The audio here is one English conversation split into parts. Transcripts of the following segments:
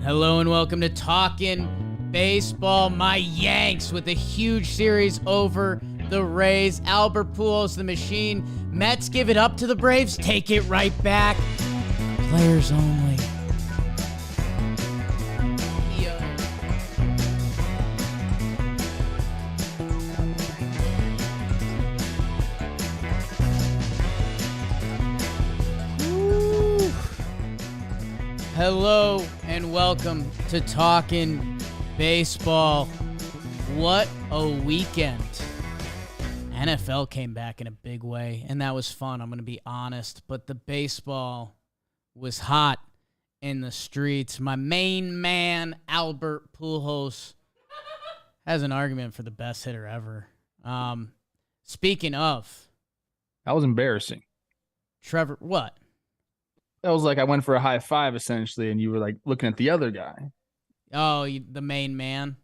Hello and welcome to Talkin' Baseball. My Yanks with a huge series over the Rays. Albert Pujols, the machine. Mets give it up to the Braves. Take it right back. Players only. Hello and welcome to Talkin' Baseball. What a weekend. NFL came back in a big way, and that was fun, I'm going to be honest. But the baseball was hot in the streets. My main man, Albert Pujols, has an argument for the best hitter ever. Speaking of. That was embarrassing. Trevor, what? That was like I went for a high five, essentially, and you were like looking at the other guy. Oh, the main man?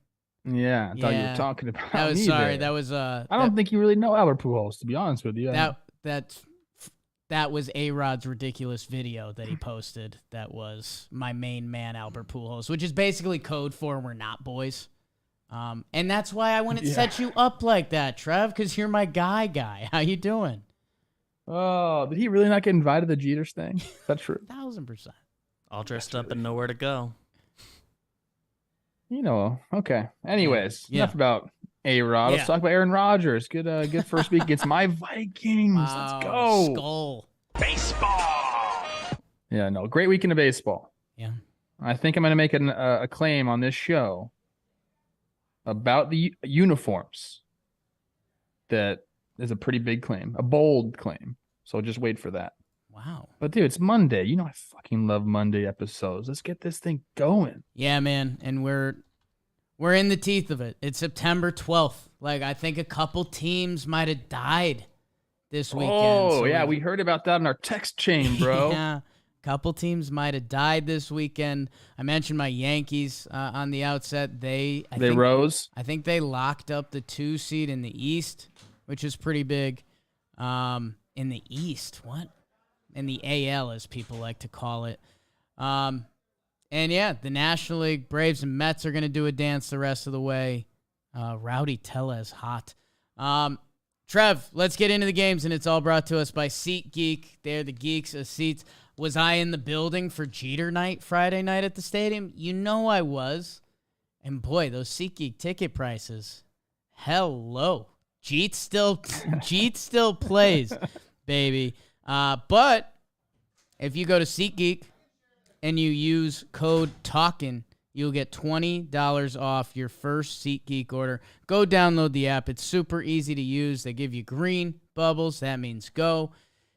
Yeah, I thought you were talking about that was me sorry. there. That was I don't think you really know Albert Pujols, to be honest with you. That was A-Rod's ridiculous video that he posted. That was my main man, Albert Pujols, which is basically code for we're not boys. And that's why I wouldn't set you up like that, Trev, because you're my guy. How you doing? Oh, did he really not get invited to the Jeters thing? Is that true? 1,000%. All dressed up and nowhere to go. You know, okay. Anyways, enough about A-Rod. Let's talk about Aaron Rodgers. Good first week against my Vikings. Wow, Let's go. Skull. Baseball. Yeah, no, great weekend of baseball. Yeah. I think I'm going to make a claim on this show about the uniforms that is a pretty big claim, a bold claim. So just wait for that. Wow. But dude, it's Monday. You know I fucking love Monday episodes. Let's get this thing going. Yeah, man. And we're in the teeth of it. It's September 12th. Like, I think a couple teams might have died this weekend. Oh, so yeah, we heard about that in our text chain, bro. Yeah. Couple teams might have died this weekend. I mentioned my Yankees on the outset. They rose. I think they locked up the 2 seed in the East, which is pretty big. In the East, what? In the AL, as people like to call it. And yeah, the National League, Braves and Mets are going to do a dance the rest of the way. Rowdy Tellez, hot. Trev, let's get into the games, and it's all brought to us by SeatGeek. They're the geeks of seats. Was I in the building for Jeter night Friday night at the stadium? You know I was. And boy, those SeatGeek ticket prices. Hello. Jeet still plays, baby. But if you go to SeatGeek and you use code TALKIN, you'll get $20 off your first SeatGeek order. Go download the app. It's super easy to use. They give you green bubbles. That means go.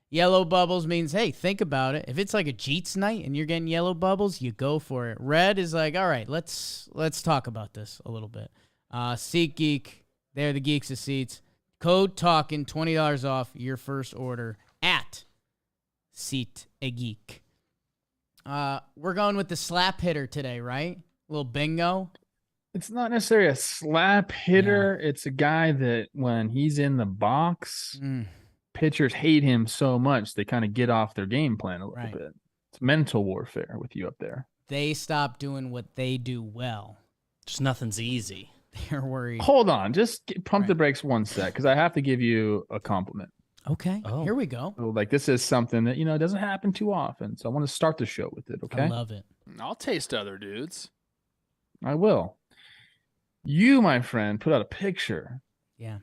Yellow bubbles means, hey, think about it. If it's like a Jeets night and you're getting yellow bubbles, you go for it. Red is like, all right, let's talk about this a little bit. SeatGeek, they're the geeks of seats. Code TALKIN, $20 off your first order at SeatGeek. We're going with the slap hitter today, right? A little bingo. It's not necessarily a slap hitter. Yeah. It's a guy that when he's in the box, pitchers hate him so much they kind of get off their game plan a little bit. It's mental warfare with you up there. They stop doing what they do well. Just nothing's easy. They're worried. Hold on. Just pump the brakes one sec because I have to give you a compliment. Okay. Here we go. So, like, this is something that, doesn't happen too often. So I want to start the show with it, okay? I love it. I'll taste other dudes. I will. You, my friend, put out a picture. Yeah.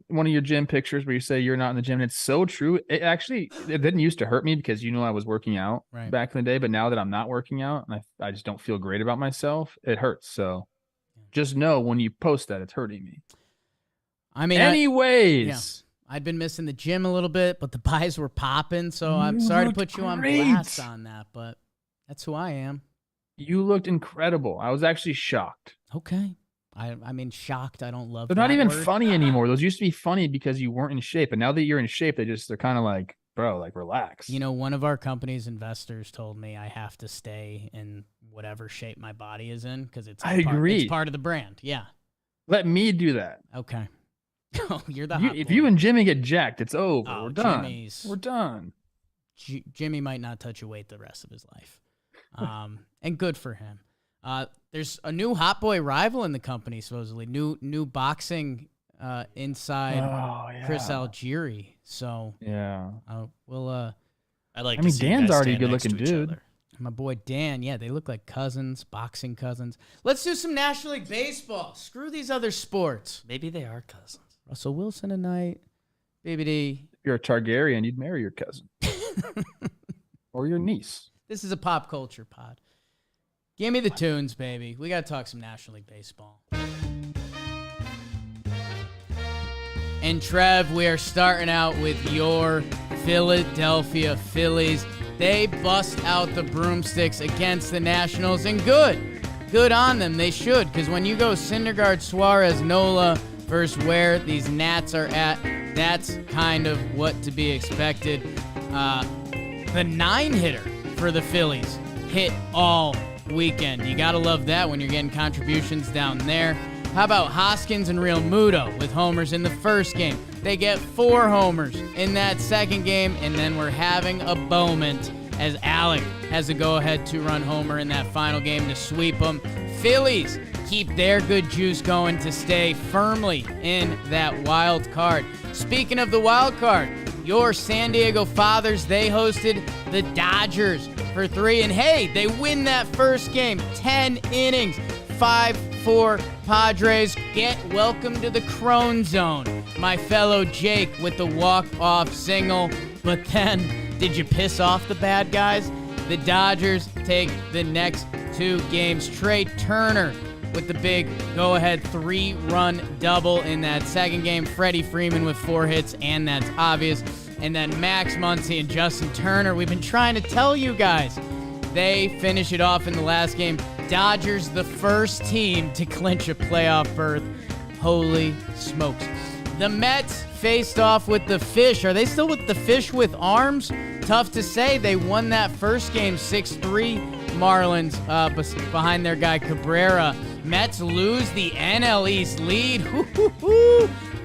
One of your gym pictures where you say you're not in the gym. And it's so true. It didn't used to hurt me because, I was working out back in the day. But now that I'm not working out and I just don't feel great about myself, it hurts. So just know when you post that, it's hurting me. I mean, anyways. I'd been missing the gym a little bit, but the buys were popping. So I'm sorry to put you on blast on that, but that's who I am. You looked incredible. I was actually shocked. Okay. I mean, shocked. I don't love. They're not even funny anymore. Those used to be funny because you weren't in shape, and now that you're in shape, they're kind of like, bro, like relax. One of our company's investors told me I have to stay in whatever shape my body is in because it's part of the brand. Yeah. Let me do that. Okay. Oh, you're the if you and Jimmy get jacked, it's over. Oh, we're done. We're done. Jimmy might not touch a weight the rest of his life. And good for him. There's a new hot boy rival in the company, supposedly. New boxing inside Chris Algieri. So yeah, we'll. I like. I mean, Dan's already a good-looking dude. My boy Dan, yeah, they look like cousins, boxing cousins. Let's do some National League Baseball. Screw these other sports. Maybe they are cousins. Russell Wilson tonight, BBD. If you're a Targaryen, you'd marry your cousin or your niece. This is a pop culture pod. Give me the tunes, baby. We got to talk some National League Baseball. And Trev, we are starting out with your Philadelphia Phillies. They bust out the broomsticks against the Nationals, and good on them. They should, because when you go Syndergaard, Suarez, Nola versus where these Nats are at, that's kind of what to be expected. The 9-hitter for the Phillies hit all weekend. You got to love that when you're getting contributions down there. How about Hoskins and Real Muto with homers in the first game? They get 4 homers in that second game, and then we're having a moment as Alec has a go-ahead 2-run homer in that final game to sweep them. Phillies keep their good juice going to stay firmly in that wild card. Speaking of the wild card, your San Diego Fathers, they hosted the Dodgers for 3, and hey, they win that first game, 10 innings, 5-4 Padres. Get welcome to the Cron zone. My fellow Jake with the walk-off single. But then, did you piss off the bad guys? The Dodgers take the next 2 games. Trey Turner with the big go-ahead 3-run double in that second game. Freddie Freeman with 4 hits, and that's obvious. And then Max Muncy and Justin Turner, we've been trying to tell you guys. They finish it off in the last game. Dodgers, the first team to clinch a playoff berth. Holy smokes. The Mets faced off with the Fish. Are they still with the Fish with arms? Tough to say. They won that first game 6-3 Marlins behind their guy Cabrera. Mets lose the NL East lead.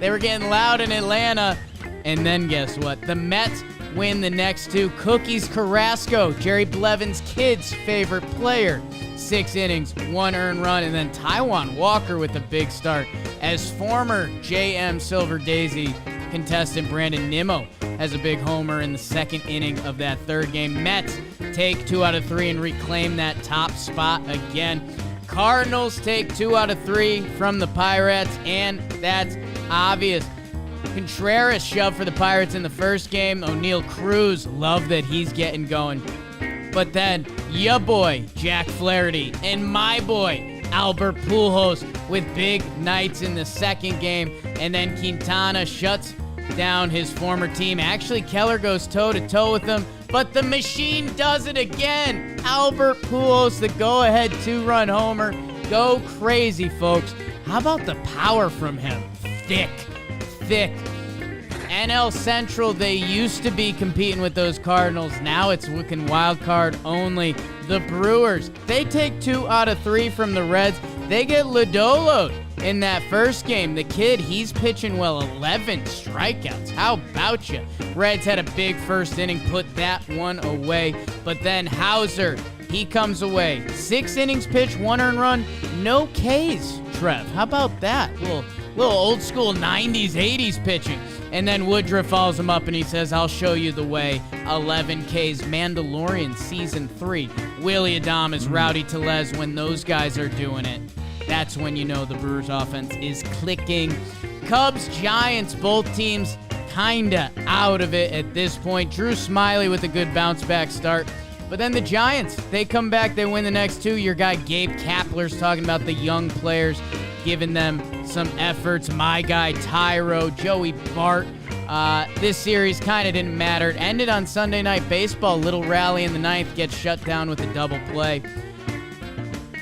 They were getting loud in Atlanta. And then guess what? The Mets win the next 2. Cookies Carrasco, Jerry Blevin's kid's favorite player. 6 innings, 1 earned run, and then Taijuan Walker with a big start. As former JM Silver Daisy contestant Brandon Nimmo has a big homer in the second inning of that third game. Mets take 2 out of 3 and reclaim that top spot again. Cardinals take 2 out of 3 from the Pirates, and that's obvious. Contreras shoved for the Pirates in the first game. O'Neal Cruz, love that he's getting going. But then, ya boy, Jack Flaherty, and my boy, Albert Pujols, with big nights in the second game. And then Quintana shuts down his former team. Actually, Keller goes toe-to-toe with him, but the machine does it again. Albert Pujols, the go-ahead 2-run homer. Go crazy, folks. How about the power from him? Thick. NL Central, they used to be competing with those Cardinals. Now it's looking wild card only. The Brewers, they take 2 out of 3 from the Reds. They get Lodolo'd in that first game. The kid, he's pitching well, 11 strikeouts. How about you? Reds had a big first inning, put that one away. But then Hauser, he comes away. 6 innings pitched, 1 earned run, no Ks, Trev. How about that? Little old school 90s, 80s pitching. And then Woodruff follows him up and he says, I'll show you the way. 11 Ks, Mandalorian Season 3. Willie Adames, Rowdy Tellez, when those guys are doing it, that's when you know the Brewers offense is clicking. Cubs, Giants, both teams kinda out of it at this point. Drew Smyly with a good bounce back start. But then the Giants, they come back, they win the next 2. Your guy Gabe Kapler's talking about the young players, giving them some efforts. My guy Tyro, Joey Bart. This series kind of didn't matter. It ended on Sunday Night Baseball. Little rally in the 9th, gets shut down with a double play.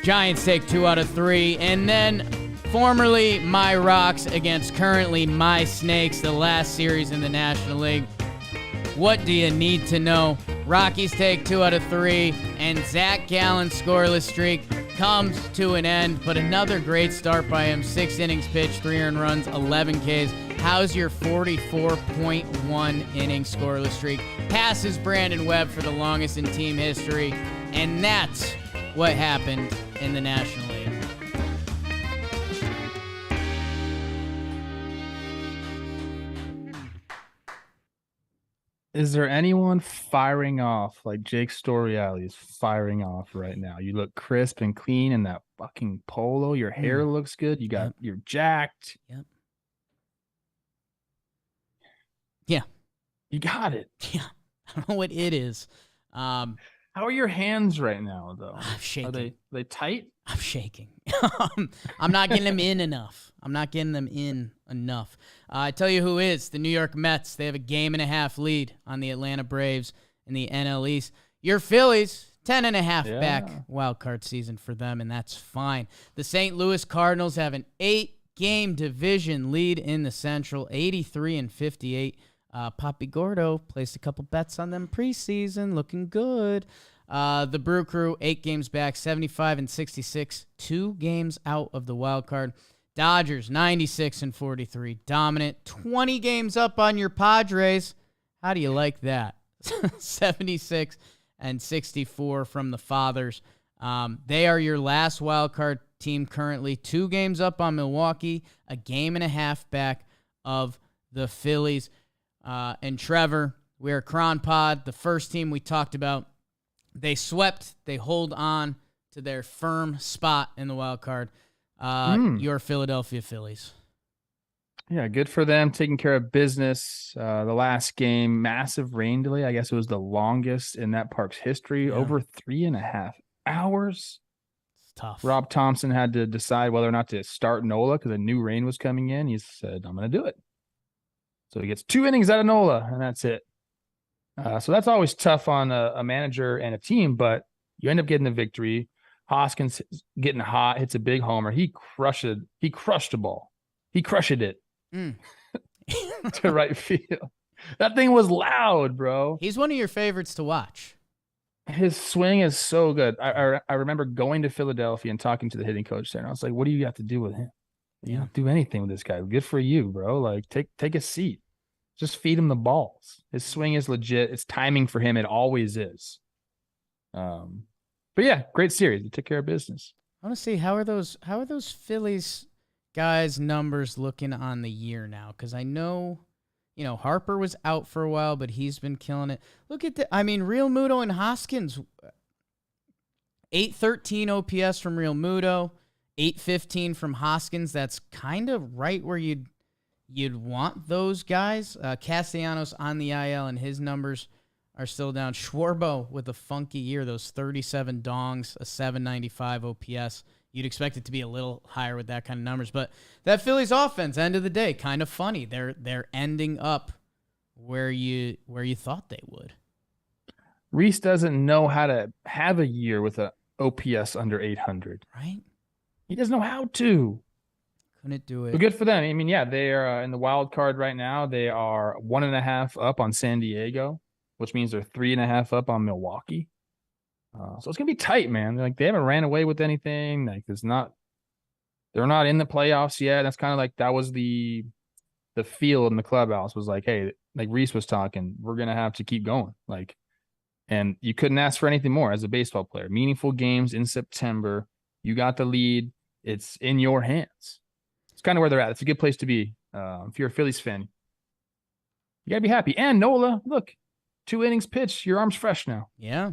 Giants take 2 out of 3. And then formerly my Rocks against currently my Snakes, the last series in the National League. What do you need to know? Rockies take 2 out of 3, and Zac Gallen scoreless streak comes to an end, but another great start by him. 6 innings pitched, 3 earned runs, 11 Ks. How's your 44.1 inning scoreless streak? Passes Brandon Webb for the longest in team history, and that's what happened in the National League. Is there anyone firing off like Jake Storiale is firing off right now? You look crisp and clean in that fucking polo. Your hair looks good. You're jacked. Yep. Yeah. You got it. Yeah. I don't know what it is. How are your hands right now, though? I'm shaking. Are they tight? I'm shaking. I'm not getting them in enough. I tell you who is. The New York Mets. They have a 1.5 game lead on the Atlanta Braves in the NL East. Your Phillies, 10.5 back wild card season for them, and that's fine. The St. Louis Cardinals have an 8-game division lead in the Central, 83-58. Papi Gordo placed a couple bets on them preseason, looking good. The Brew Crew, 8 games back, 75-66, 2 games out of the wild card. Dodgers, 96-43, dominant, 20 games up on your Padres. How do you like that? 76-64 from the Fathers. They are your last wild card team currently, 2 games up on Milwaukee, a 1.5 game back of the Phillies. And Trevor, we're Cron Pod, the first team we talked about. They swept. They hold on to their firm spot in the wild card. Your Philadelphia Phillies. Yeah, good for them taking care of business. The last game, massive rain delay. I guess it was the longest in that park's history, over 3.5 hours. It's tough. Rob Thompson had to decide whether or not to start Nola because a new rain was coming in. He said, I'm going to do it. So he gets 2 innings out of Nola, and that's it. So that's always tough on a manager and a team, but you end up getting the victory. Hoskins getting hot, hits a big homer. He crushed a ball. He crushed it to right field. That thing was loud, bro. He's one of your favorites to watch. His swing is so good. I remember going to Philadelphia and talking to the hitting coach there, and I was like, what do you have to do with him? You don't do anything with this guy. Good for you, bro. Like, take a seat. Just feed him the balls. His swing is legit. It's timing for him. It always is. But yeah, great series. They took care of business. I want to see how are those Phillies guys' numbers looking on the year now? Because I know, Harper was out for a while, but he's been killing it. Look at Real Muto and Hoskins. 813 OPS from Real Muto, 815 from Hoskins. That's kind of right where you'd want those guys. Castellanos on the IL, and his numbers are still down. Schwarbo with a funky year, those 37 dongs, a 795 OPS. You'd expect it to be a little higher with that kind of numbers. But that Phillies offense, end of the day, kind of funny. They're ending up where you thought they would. Reese doesn't know how to have a year with an OPS under 800. Right? He doesn't know how to. Couldn't do it. But good for them. I mean, yeah, they are in the wild card right now. They are 1.5 up on San Diego, which means they're 3.5 up on Milwaukee. So it's gonna be tight, man. They haven't ran away with anything. They're not in the playoffs yet. That's kind of like that was the feel in the clubhouse was like, hey, like Reese was talking, we're gonna have to keep going. And you couldn't ask for anything more as a baseball player. Meaningful games in September. You got the lead. It's in your hands. It's kind of where they're at. It's a good place to be. If you're a Phillies fan, you gotta be happy. And Nola, look, 2 innings pitched. Your arm's fresh now. Yeah.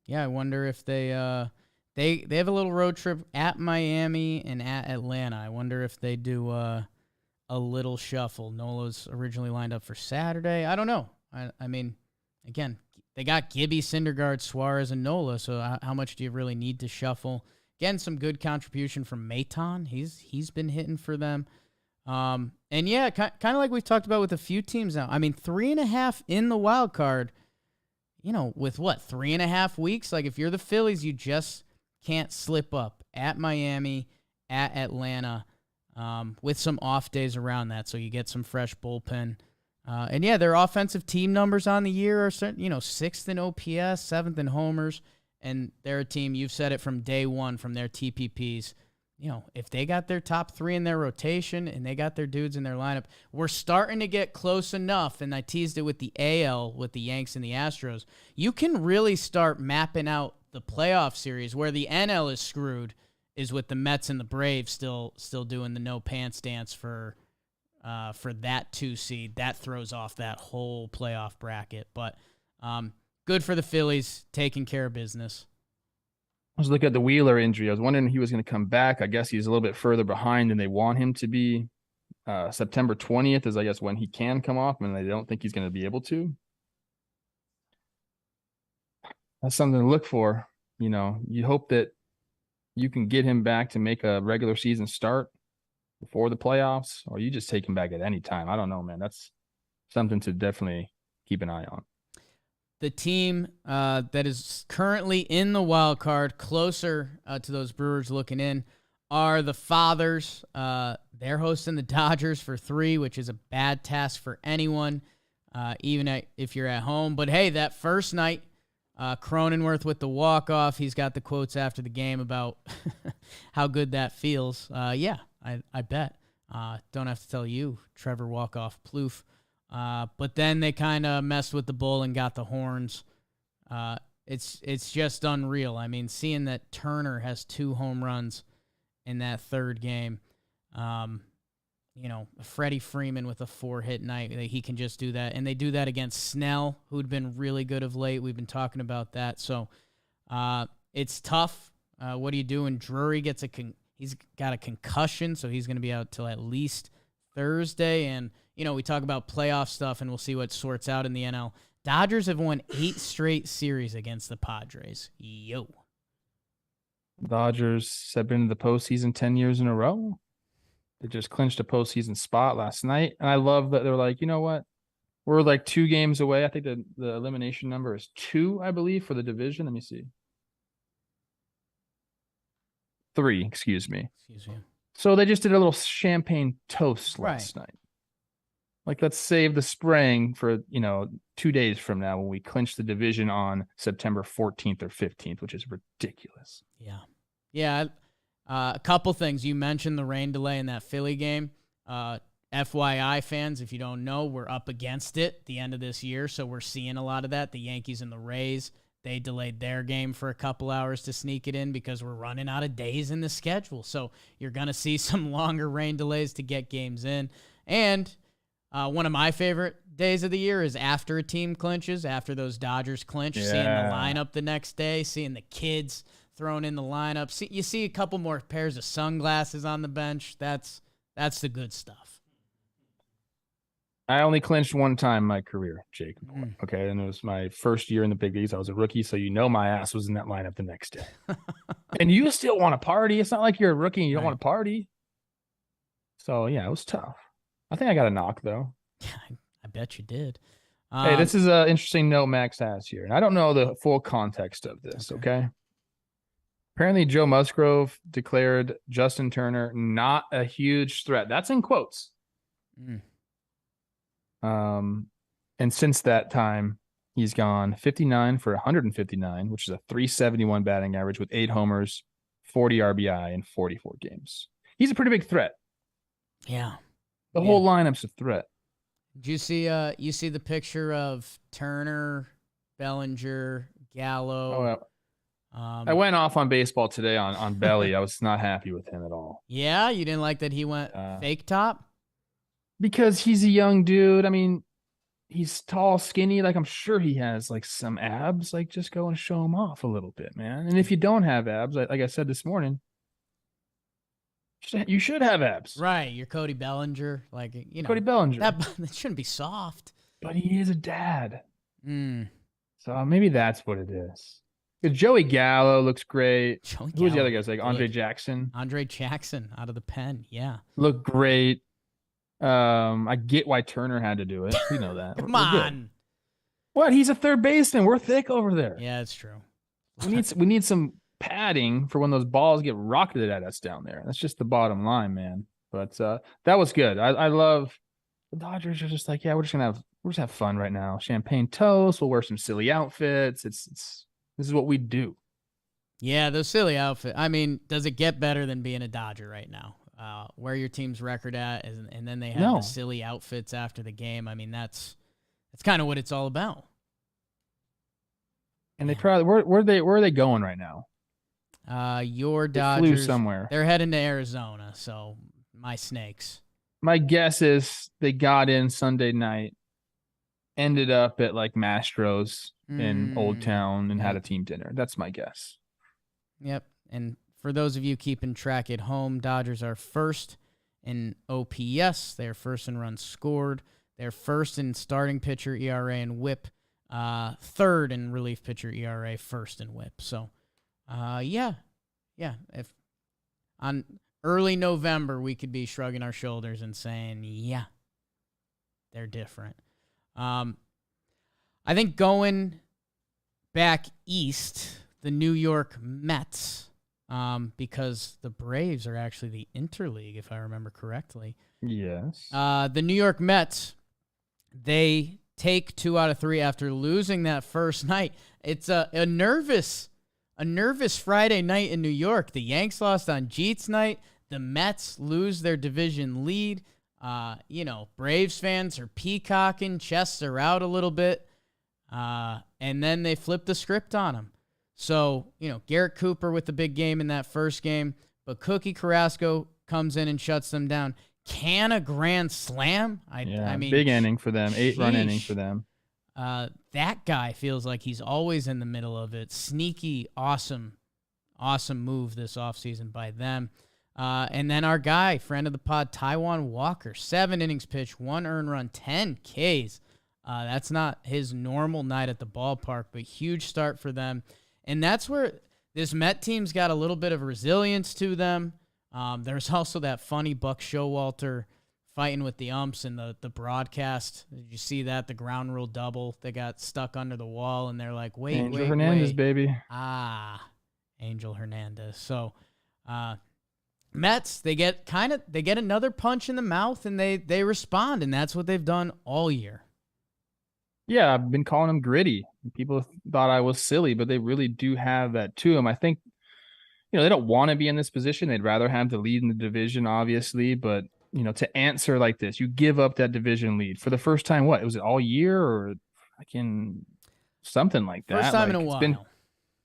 Yeah, I wonder if they have a little road trip at Miami and at Atlanta. I wonder if they do a little shuffle. Nola's originally lined up for Saturday. I don't know. I mean, again, they got Gibby, Syndergaard, Suarez, and Nola, so how much do you really need to shuffle? Again, some good contribution from Maton. He's been hitting for them. And yeah, kind of like we've talked about with a few teams now. I mean, 3.5 in the wild card, with what, 3.5 weeks? Like, if you're the Phillies, you just can't slip up at Miami, at Atlanta, with some off days around that, so you get some fresh bullpen. And yeah, their offensive team numbers on the year are, 6th in OPS, 7th in homers, and they're a team, you've said it from day one, from their TPPs. If they got their top 3 in their rotation and they got their dudes in their lineup, we're starting to get close enough, and I teased it with the AL, with the Yanks and the Astros. You can really start mapping out the playoff series. Where the NL is screwed is with the Mets and the Braves still doing the no pants dance for that 2 seed. That throws off that whole playoff bracket. But good for the Phillies taking care of business. I was looking at the Wheeler injury. I was wondering if he was going to come back. I guess he's a little bit further behind than they want him to be. September 20th is, I guess, when he can come off, and they don't think he's going to be able to. That's something to look for. You hope that you can get him back to make a regular season start before the playoffs, or you just take him back at any time. I don't know, man. That's something to definitely keep an eye on. The team that is currently in the wild card, closer to those Brewers looking in, are the Fathers. They're hosting the Dodgers for 3, which is a bad task for anyone, even if you're at home. But, hey, that first night, Cronenworth with the walk-off, he's got the quotes after the game about how good that feels. Yeah, I bet. Don't have to tell you, Trevor walk-off ploof. But then they kind of messed with the bull and got the horns. It's just unreal. I mean, seeing that Turner has 2 home runs in that third game, Freddie Freeman with a 4-hit night, he can just do that. And they do that against Snell, who'd been really good of late. We've been talking about that. So it's tough. What do you do when Drury gets he's got a concussion, so he's going to be out till at least Thursday. And we talk about playoff stuff, and we'll see what sorts out in the NL. Dodgers have won 8 straight series against the Padres. Yo. Dodgers have been to the postseason 10 years in a row. They just clinched a postseason spot last night. And I love that they're like, you know what? We're like 2 games away. I think the elimination number is 2, I believe, for the division. Let me see. 3, excuse me. So they just did a little champagne toast last night. Like, let's save the spraying for, 2 days from now when we clinch the division on September 14th or 15th, which is ridiculous. Yeah. Yeah. A couple things. You mentioned the rain delay in that Philly game. FYI, fans, if you don't know, we're up against it the end of this year, so we're seeing a lot of that. The Yankees and the Rays, they delayed their game for a couple hours to sneak it in because we're running out of days in the schedule. So you're going to see some longer rain delays to get games in. And one of my favorite days of the year is after a team clinches, after those Dodgers clinch, seeing the lineup the next day, seeing the kids thrown in the lineup. You see a couple more pairs of sunglasses on the bench. That's the good stuff. I only clinched one time in my career, Jake. Okay, and it was my first year in the big leagues. I was a rookie, so my ass was in that lineup the next day. And you still want to party. It's not like you're a rookie and you don't want to party. So, yeah, it was tough. I think I got a knock, though. I bet you did. Hey, this is an interesting note Max has here. And I don't know the full context of this, okay? Apparently, Joe Musgrove declared Justin Turner not a huge threat. That's in quotes. And since that time, he's gone 59 for 159, which is a 371 batting average with 8 homers, 40 RBI in 44 games. He's a pretty big threat. Yeah. The whole lineup's a threat. Did you see the picture of Turner, Bellinger, Gallo? I went off on baseball today on Belly. I was not happy with him at all. Yeah? You didn't like that he went fake top? Because he's a young dude. I mean, he's tall, skinny. Like, I'm sure he has, like, some abs. Like, just go and show him off a little bit, man. And if you don't have abs, like I said this morning, you should have abs. Right. You're Cody Bellinger. Like, Cody Bellinger. That shouldn't be soft. But he is a dad. So maybe that's what it is. Because Joey Gallo looks great. Who's the other guys? Like Andre Jackson? Andre Jackson out of the pen. Yeah. Look great. I get why Turner had to do it. We know that. Come on. What? He's a third baseman. We're thick over there. Yeah, it's true. We need some padding for when those balls get rocketed at us down there. That's just the bottom line, man. But that was good. I love the Dodgers are just like, yeah, we're just have fun right now. Champagne toast. We'll wear some silly outfits. This is what we do. Yeah, those silly outfits. I mean, does it get better than being a Dodger right now? Where your team's record at, and then they have the silly outfits after the game. I mean, that's kind of what it's all about. And they probably where are they going right now? Your They Dodgers flew somewhere. They're heading to Arizona, so my Snakes. My guess is they got in Sunday night, ended up at like Mastro's in Old Town and had a team dinner. That's my guess. Yep. And for those of you keeping track at home, Dodgers are first in OPS. They're first in runs scored. They're first in starting pitcher ERA and WHIP. Third in relief pitcher ERA, first in WHIP. So, yeah. If on early November we could be shrugging our shoulders and saying, yeah, they're different. I think going back east, the New York Mets, because the Braves are actually the interleague, if I remember correctly. Yes. The New York Mets, they take 2 out of 3 after losing that first night. It's a nervous Friday night in New York. The Yanks lost on Jeet's night. The Mets lose their division lead. Braves fans are peacocking, chests are out a little bit. And then they flip the script on them. So, Garrett Cooper with the big game in that first game, but Cookie Carrasco comes in and shuts them down. Can a grand slam? I mean, big inning for them, 8-run inning for them. That guy feels like he's always in the middle of it. Sneaky, awesome move this offseason by them. And then our guy, friend of the pod, Taijuan Walker, 7 innings pitched, 1 earned run, 10 Ks. That's not his normal night at the ballpark, but huge start for them. And that's where this Met team's got a little bit of resilience to them. There's also that funny Buck Showalter fighting with the umps in the broadcast. Did you see that? The ground rule double. They got stuck under the wall, and they're like, wait. Angel Hernandez, baby. Angel Hernandez. So, Mets, they get another punch in the mouth, and they respond, and that's what they've done all year. Yeah, I've been calling them gritty. People thought I was silly, but they really do have that to them. I think, they don't want to be in this position. They'd rather have the lead in the division, obviously. But, to answer like this, you give up that division lead for the first time. What was it, all year or something like that? First time in a while. It's been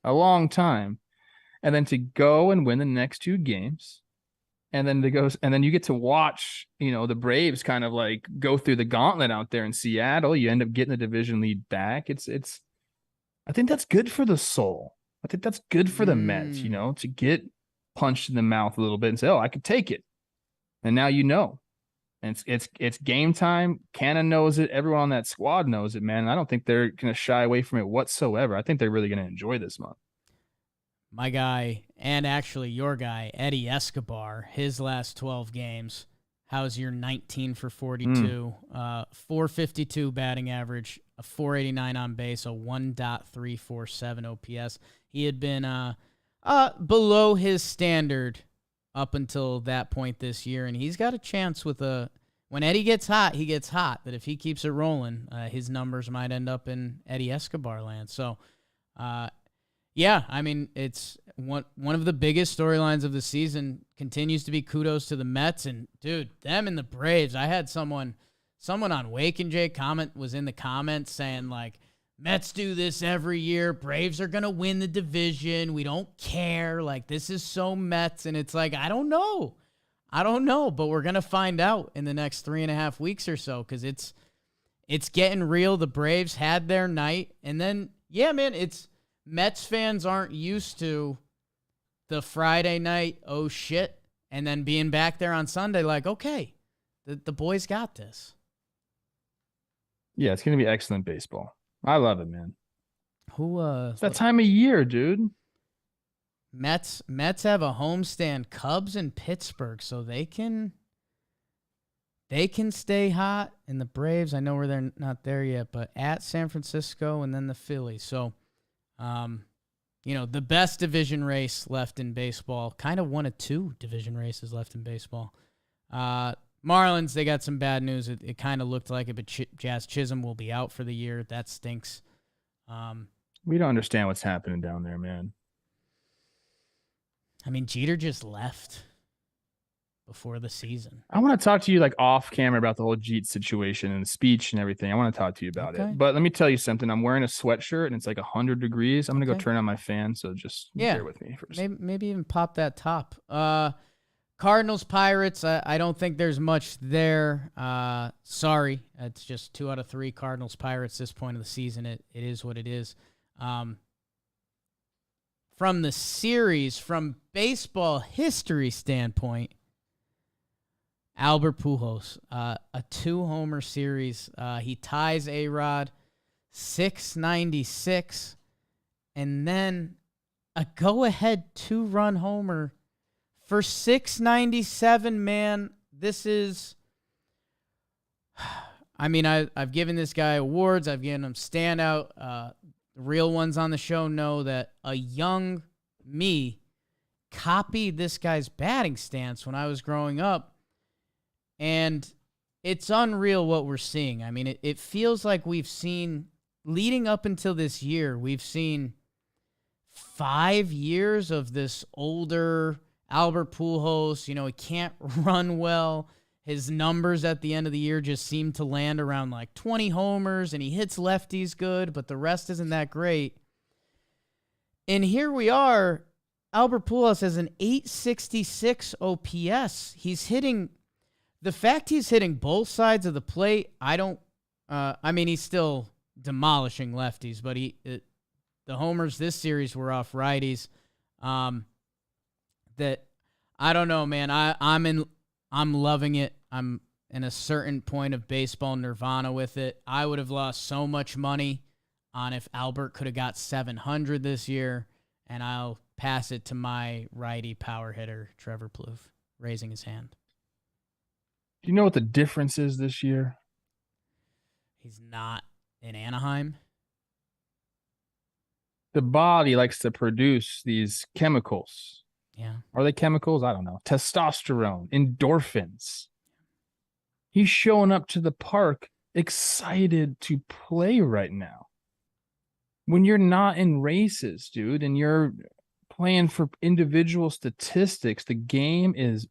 a long time. And then to go and win the next 2 games. And then you get to watch, the Braves kind of like go through the gauntlet out there in Seattle. You end up getting the division lead back. I think that's good for the soul. I think that's good for the Mets, to get punched in the mouth a little bit and say, oh, I could take it. And now And it's game time. Cannon knows it. Everyone on that squad knows it, man. I don't think they're going to shy away from it whatsoever. I think they're really going to enjoy this month. My guy, and actually your guy, Eddie Escobar, his last 12 games, how's your 19 for 42, 452 batting average, a 489 on base, a 1.347 OPS. He had been below his standard up until that point this year, and he's got a chance with when Eddie gets hot, he gets hot. That if he keeps it rolling, his numbers might end up in Eddie Escobar land. So, yeah, I mean, it's one of the biggest storylines of the season continues to be kudos to the Mets. And, dude, them and the Braves. I had someone on Wake and Jake was in the comments saying, like, Mets do this every year. Braves are going to win the division. We don't care. Like, this is so Mets. And it's like, I don't know, but we're going to find out in the next 3.5 weeks or so because it's getting real. The Braves had their night. And then, yeah, man, Mets fans aren't used to the Friday night, oh, shit, and then being back there on Sunday like, okay, the boys got this. Yeah, it's going to be excellent baseball. I love it, man. It's that time of year, dude. Mets have a homestand, Cubs and Pittsburgh, so they can stay hot. And the Braves, I know they're not there yet, but at San Francisco and then the Phillies. So, the best division race left in baseball, kind of one of 2 division races left in baseball. Marlins, they got some bad news. It kind of looked like it, but Jazz Chisholm will be out for the year. That stinks. We don't understand what's happening down there, man. I mean, Jeter just left before the season. I want to talk to you like off camera about the whole Jeet situation and the speech and everything. I want to talk to you about it. But let me tell you something. I'm wearing a sweatshirt and it's like 100 degrees. I'm going to go turn on my fan. So just bear with me for a second. Maybe even pop that top. Cardinals, Pirates. I don't think there's much there. Sorry. It's just 2 out of 3 Cardinals, Pirates this point of the season. It is what it is. From the series, from baseball history standpoint, Albert Pujols, a 2-homer series. He ties A-Rod, 696, and then a go-ahead 2-run homer for 697, man. This is, I mean, I've given this guy awards. I've given him standout. The real ones on the show know that a young me copied this guy's batting stance when I was growing up. And it's unreal what we're seeing. I mean, it feels like we've seen, leading up until this year, we've seen 5 years of this older Albert Pujols. You know, he can't run well. His numbers at the end of the year just seem to land around like 20 homers, and he hits lefties good, but the rest isn't that great. And here we are. Albert Pujols has an 866 OPS. He's hitting... The fact he's hitting both sides of the plate, I mean, he's still demolishing lefties, but the homers this series were off righties. That I don't know, man. I'm loving it. I'm in a certain point of baseball nirvana with it. I would have lost so much money on if Albert could have got 700 this year, and I'll pass it to my righty power hitter, Trevor Plouffe, raising his hand. Do you know what the difference is this year? He's not in Anaheim. The body likes to produce these chemicals. Yeah. Are they chemicals? I don't know. Testosterone, endorphins. He's showing up to the park excited to play right now. When you're not in races, dude, and you're playing for individual statistics, the game is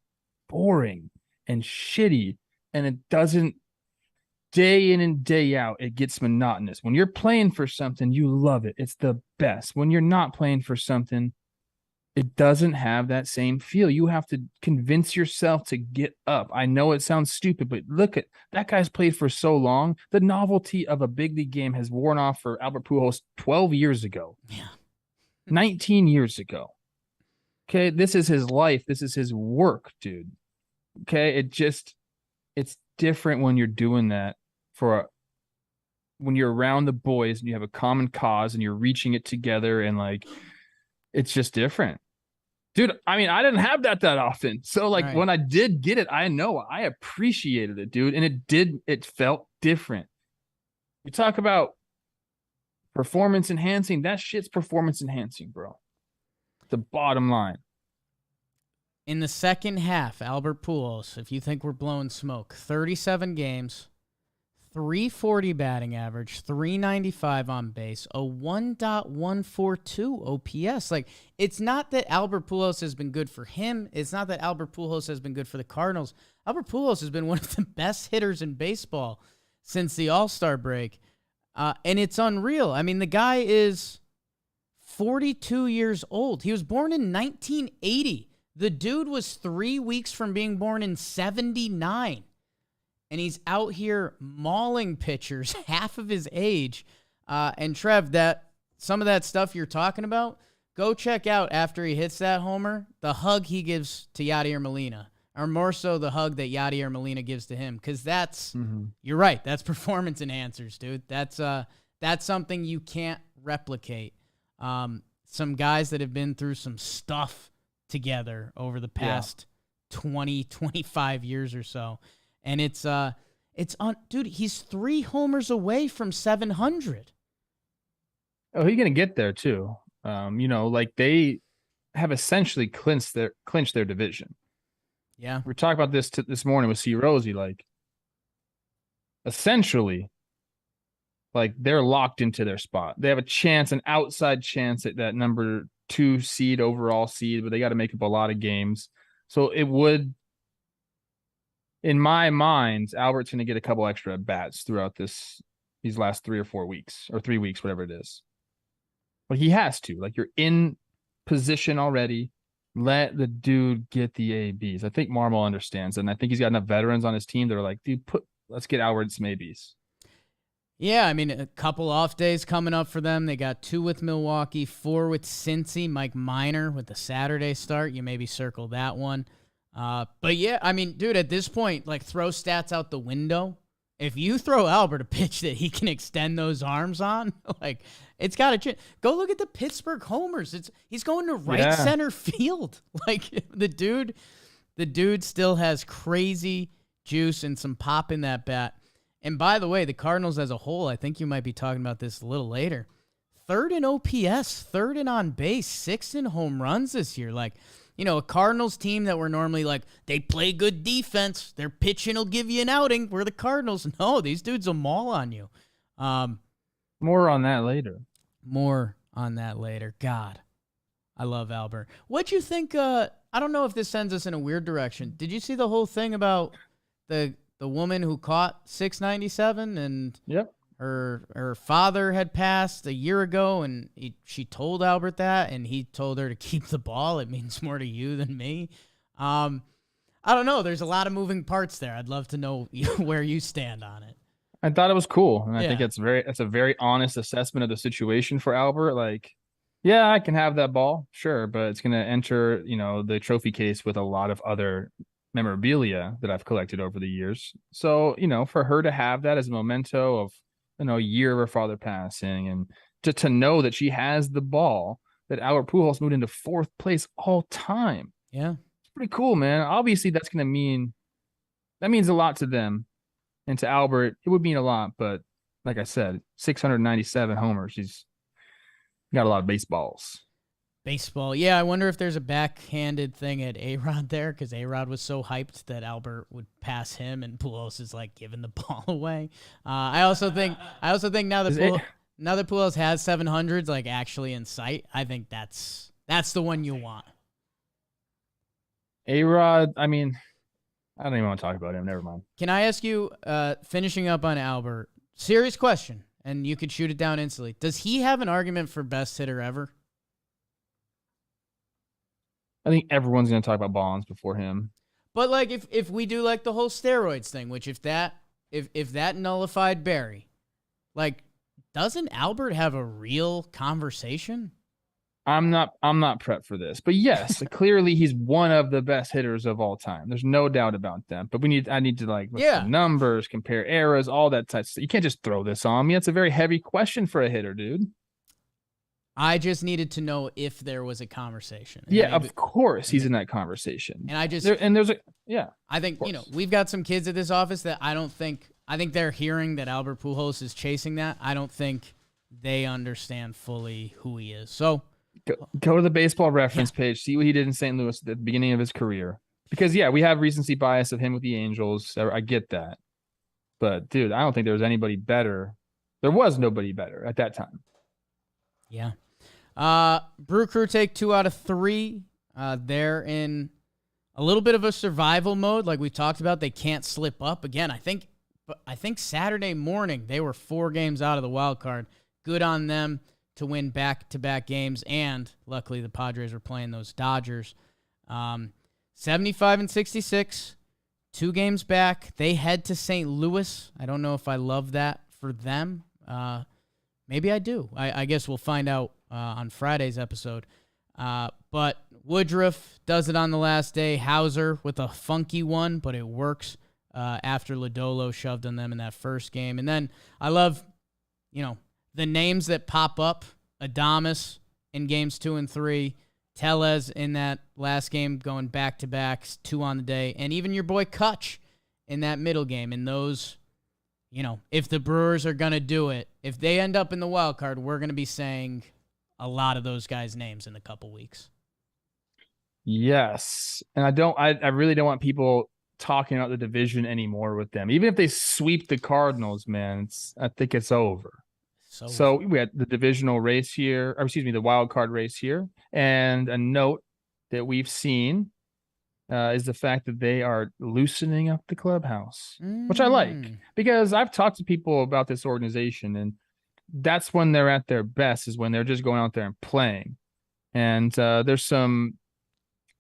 boring and shitty, and it doesn't, day in and day out, it gets monotonous. When you're playing for something, you love it. It's the best. When you're not playing for something, it doesn't have that same feel. You have to convince yourself to get up. I know it sounds stupid, but look at that guy's played for so long. The novelty of a big league game has worn off for Albert Pujols 12 years ago. Yeah. 19 years ago. Okay, this is his life. This is his work, dude. Okay, it's different when you're doing that when you're around the boys and you have a common cause and you're reaching it together, and like, it's just different. Dude, I mean, I didn't have that often. So like when I did get it, I know I appreciated it, dude. And it felt different. You talk about performance enhancing, that shit's performance enhancing, bro. The bottom line. In the second half, Albert Pujols, if you think we're blowing smoke, 37 games, 340 batting average, 395 on base, a 1.142 OPS. Like, it's not that Albert Pujols has been good for him. It's not that Albert Pujols has been good for the Cardinals. Albert Pujols has been one of the best hitters in baseball since the All-Star break. And it's unreal. I mean, the guy is 42 years old. He was born in 1980. The dude was 3 weeks from being born in 79. And he's out here mauling pitchers half of his age. And Trev, some of that stuff you're talking about, go check out after he hits that homer, the hug he gives to Yadier Molina, or more so the hug that Yadier Molina gives to him. Because that's, you're right, that's performance enhancers, dude. That's something you can't replicate. Some guys that have been through some stuff together over the past 20, 25 years or so. And it's on, dude, he's 3 homers away from 700. Oh, he's going to get there too. Like they have essentially clinched their division. Yeah. We talked about this morning with C. Rosie, like essentially, like they're locked into their spot. They have a chance, an outside chance at that number 2 seed, overall seed, but they got to make up a lot of games. So it would in my mind, Albert's going to get a couple extra bats throughout these last 3 or 4 weeks, or 3 weeks, whatever it is. But he has to. Like, you're in position already. Let the dude get the ABs. I think Marmol understands, and I think he's got enough veterans on his team that are like, dude, let's get Albert some ABs. Yeah, I mean, a couple off days coming up for them. They got 2 with Milwaukee, 4 with Cincy, Mike Minor with the Saturday start. You maybe circle that one. But yeah, I mean, dude, at this point, like, throw stats out the window. If you throw Albert a pitch that he can extend those arms on, like, it's got to change. Go look at the Pittsburgh homers. He's going to right center field. Like, the dude still has crazy juice and some pop in that bat. And by the way, the Cardinals as a whole, I think you might be talking about this a little later. 3rd in OPS, 3rd in on base, 6th in home runs this year. Like, you know, a Cardinals team that we're normally like, they play good defense, their pitching will give you an outing. We're the Cardinals. No, these dudes will maul on you. More on that later. God, I love Albert. What'd you think? I don't know if this sends us in a weird direction. Did you see the whole thing about the woman who caught 697 and yep. her father had passed a year ago, and she told Albert that, and he told her to keep the ball. It means more to you than me. I don't know. There's a lot of moving parts there. I'd love to know where you stand on it. I thought it was cool, and I think it's a very honest assessment of the situation for Albert. Like, yeah, I can have that ball, sure, but it's going to enter, the trophy case with a lot of other memorabilia that I've collected over the years. So, for her to have that as a memento of, a year of her father passing, and to know that she has the ball, that Albert Pujols moved into 4th place all time. Yeah. It's pretty cool, man. Obviously, that means a lot to them. And to Albert, it would mean a lot. But like I said, 697 homers. He's got a lot of baseballs. Baseball. Yeah, I wonder if there's a backhanded thing at A-Rod there, because A-Rod was so hyped that Albert would pass him, and Pujols is like giving the ball away. I also think now that Pujols has 700s like actually in sight, I think that's the one you want. A-Rod, I mean, I don't even want to talk about him. Never mind. Can I ask you, finishing up on Albert, serious question, and you could shoot it down instantly. Does he have an argument for best hitter ever? I think everyone's going to talk about Bonds before him. But like, if we do like the whole steroids thing, which if that nullified Barry, like, doesn't Albert have a real conversation? I'm not prepped for this, but yes, clearly he's one of the best hitters of all time. There's no doubt about that. But I need to look at numbers, compare eras, all that type of stuff. You can't just throw this on me. It's a very heavy question for a hitter, dude. I just needed to know if there was a conversation. Yeah, of course he's in that conversation. And I think, we've got some kids at this office that I think they're hearing that Albert Pujols is chasing that. I don't think they understand fully who he is. So go to the baseball reference page, see what he did in St. Louis at the beginning of his career. Because we have recency bias of him with the Angels. I get that. But dude, I don't think there was anybody better. There was nobody better at that time. Yeah. Brew Crew take 2 out of 3. They're in a little bit of a survival mode, like we talked about. They can't slip up again. I think Saturday morning they were 4 games out of the wild card. Good on them to win back-to-back games, and luckily the Padres were playing those Dodgers. 75 and 66, 2 games back. They head to St. Louis. I don't know if I love that for them. Maybe I do. I guess we'll find out on Friday's episode. But Woodruff does it on the last day. Hauser with a funky one, but it works after Lodolo shoved on them in that first game. And then I love, the names that pop up. Adames in games 2 and 3. Tellez in that last game going back-to-back, 2 on the day. And even your boy Kutch in that middle game. And those... if the Brewers are going to do it, if they end up in the wild card, we're going to be saying a lot of those guys' names in a couple weeks. Yes. And I really don't want people talking about the division anymore with them. Even if they sweep the Cardinals, man, I think it's over. So we had the divisional race here, the wild card race here. And a note that we've seen is the fact that they are loosening up the clubhouse, which I like, because I've talked to people about this organization, and that's when they're at their best, is when they're just going out there and playing. And there's some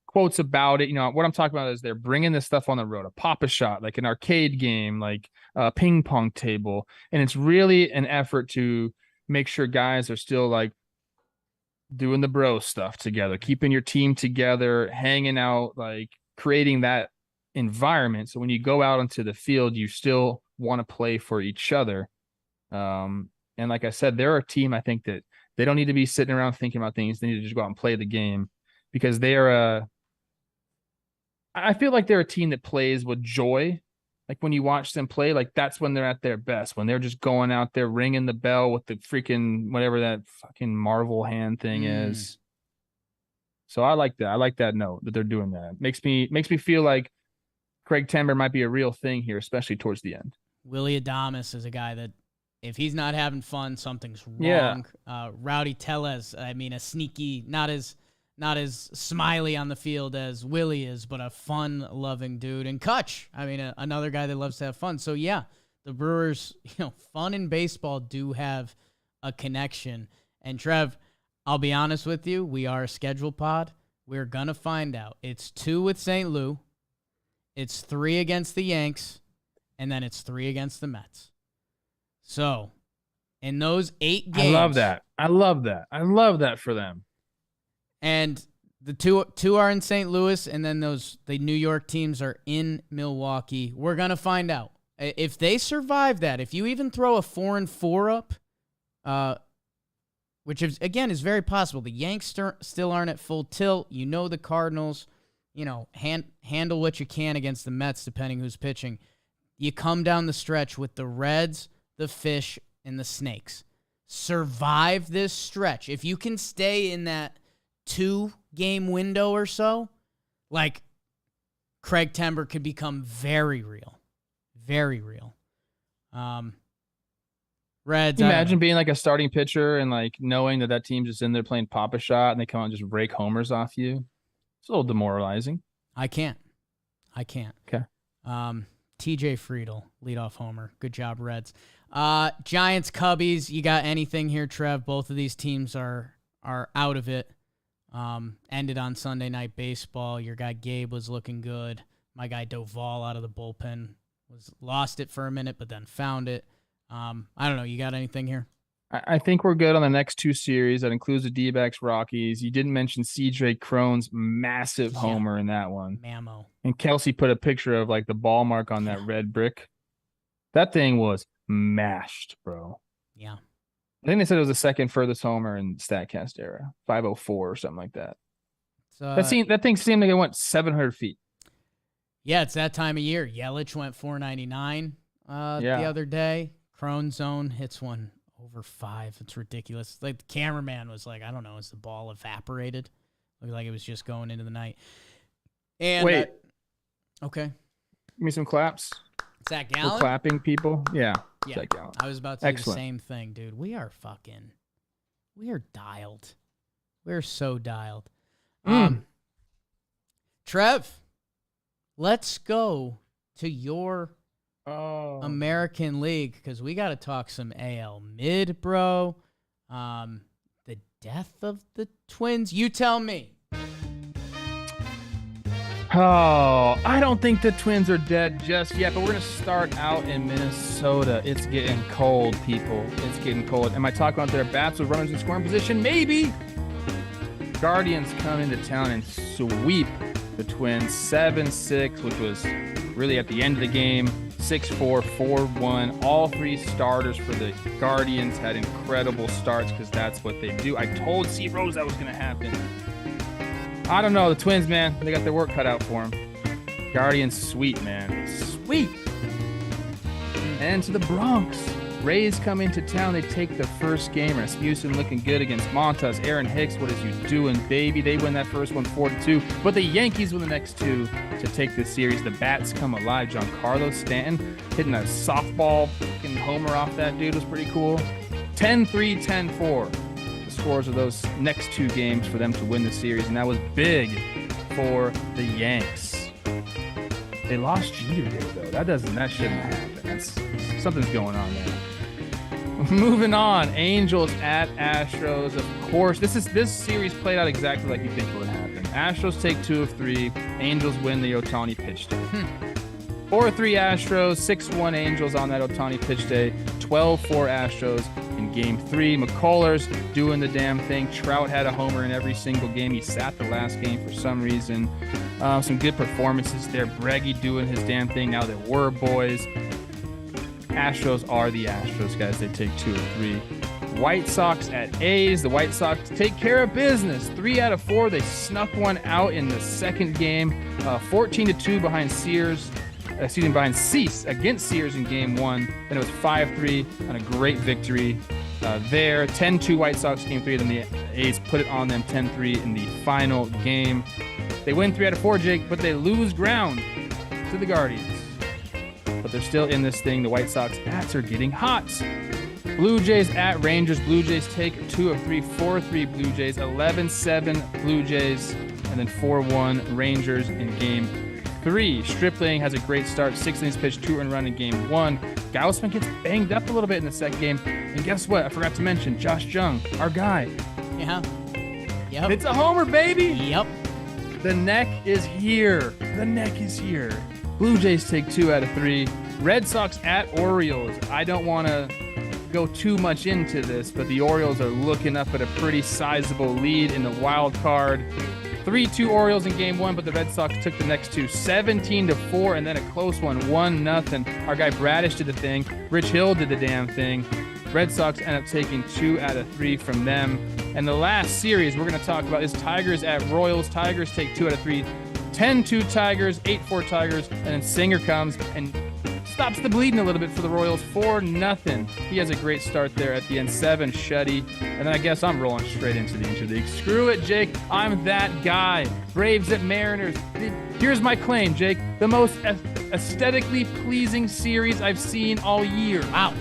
quotes about it. You know, what I'm talking about is they're bringing this stuff on the road, a pop-a-shot, like an arcade game, like a ping pong table. And it's really an effort to make sure guys are still like doing the bro stuff together, keeping your team together, hanging out, like creating that environment. So when you go out onto the field, you still want to play for each other. And like I said, they're a team, I think, that they don't need to be sitting around thinking about things. They need to just go out and play the game, because they are I feel like they're a team that plays with joy. Like when you watch them play, like that's when they're at their best, when they're just going out there ringing the bell with the freaking whatever that fucking Marvel hand thing is. So I like that. I like that note that they're doing that. Makes me feel like Craig Timber might be a real thing here, especially towards the end. Willie Adames is a guy that if he's not having fun, something's wrong. Yeah. Rowdy Tellez, I mean, a sneaky, not as smiley on the field as Willie is, but a fun-loving dude. And Kutch, I mean, another guy that loves to have fun. So, yeah, the Brewers, fun and baseball do have a connection. And, Trev, I'll be honest with you, we are a schedule pod. We're going to find out. It's 2 with St. Louis. It's 3 against the Yanks. And then it's 3 against the Mets. So, in those 8 games. I love that for them. And the two are in St. Louis, and then the New York teams are in Milwaukee. We're going to find out. If they survive that, if you even throw a 4-4 up, which is, again, is very possible. The Yanks still aren't at full tilt. The Cardinals, handle what you can against the Mets, depending who's pitching. You come down the stretch with the Reds, the Fish, and the Snakes. Survive this stretch. If you can stay in that 2-game window or so, like Craig Timber could become very real. Very real. Reds. Imagine being like a starting pitcher and like knowing that team's just in there playing Pop-a-Shot and they come out and just rake homers off you. It's a little demoralizing. I can't. Okay. TJ Friedel, leadoff homer. Good job, Reds. Giants, Cubbies. You got anything here, Trev? Both of these teams are out of it. Ended on Sunday Night Baseball. Your guy Gabe was looking good. My guy Doval out of the bullpen lost it for a minute, but then found it. I don't know. You got anything here? I think we're good on the next 2 series. That includes the D-backs, Rockies. You didn't mention CJ Cron's massive homer in that one. Mammo. And Kelsey put a picture of like the ball mark on that red brick. That thing was mashed, bro. Yeah. I think they said it was the second furthest homer in StatCast era, 504 or something like that. So, that thing seemed like it went 700 feet. Yeah, it's that time of year. Yelich went 499 the other day. Cron zone hits one over 5. It's ridiculous. Like the cameraman was like, I don't know, is the ball evaporated? Looked like it was just going into the night. And wait. Okay. Give me some claps. Zac Gallen? We're clapping people. Yeah. Zac Gallen. I was about to do the same thing, dude. We are dialed. We're so dialed. Trev, let's go to your American League, because we got to talk some AL mid, bro. The death of the Twins. You tell me. Oh, I don't think the Twins are dead just yet, but we're going to start out in Minnesota. It's getting cold, people. It's getting cold. Am I talking about their bats with runners in scoring position? Maybe. Guardians come into town and sweep the Twins 7-6, which was really at the end of the game. 6-4, 4-1. All 3 starters for the Guardians had incredible starts because that's what they do. I told C. Rose that was going to happen. I don't know. The Twins, man, they got their work cut out for them. Guardians, sweet, man. Sweet. And to the Bronx. Rays come into town. They take the first game. Rasmussen looking good against Montas. Aaron Hicks, what is you doing, baby? They win that first one 4-2. But the Yankees win the next 2 to take this series. The bats come alive. Giancarlo Stanton hitting a softball fucking homer off that dude was pretty cool. 10-3, 10-4. Scores of those next 2 games for them to win the series, and that was big for the Yanks. They lost Jeter today, though. That shouldn't happen. That's something's going on there. Moving on, Angels at Astros. Of course, this series played out exactly like you think it would happen. Astros take 2 of 3. Angels win the Ohtani pitch day. 4-3 Astros, 6-1 Angels on that Ohtani pitch day. 12-4 Astros in Game 3. McCullers doing the damn thing. Trout had a homer in every single game. He sat the last game for some reason. Some good performances there. Breggy doing his damn thing. Now they were boys. Astros are the Astros, guys. They take 2 of 3. White Sox at A's. The White Sox take care of business. 3 out of 4. They snuck one out in the second game. 14-2 behind behind Cease against Sears in Game 1. Then it was 5-3 on a great victory there. 10-2 White Sox Game 3. Then the A's put it on them 10-3 in the final game. They win 3 out of 4, Jake, but they lose ground to the Guardians. But they're still in this thing. The White Sox bats are getting hot. Blue Jays at Rangers. Blue Jays take 2 of 3. 4-3 Blue Jays. 11-7 Blue Jays. And then 4-1 Rangers in Game 3. Stripling has a great start. 6 innings pitched, 2-earned run in Game 1. Gausman gets banged up a little bit in the second game. And guess what? I forgot to mention Josh Jung, our guy. Yeah. Yep. It's a homer, baby. Yep. The neck is here. The neck is here. Blue Jays take 2 out of 3. Red Sox at Orioles. I don't want to go too much into this, but the Orioles are looking up at a pretty sizable lead in the wild card. 3-2 Orioles in Game 1, but the Red Sox took the next 2. 17-4, and then a close one, 1-0. Our guy Bradish did the thing. Rich Hill did the damn thing. Red Sox end up taking 2 out of 3 from them. And the last series we're going to talk about is Tigers at Royals. Tigers take 2 out of 3. 10-2 Tigers, 8-4 Tigers, and then Singer comes and stops the bleeding a little bit for the Royals, 4-0. He has a great start there at the end, 7 shutty. And then I guess I'm rolling straight into the Interleague. Screw it, Jake. I'm that guy. Braves at Mariners. Here's my claim, Jake. The most aesthetically pleasing series I've seen all year. Wow.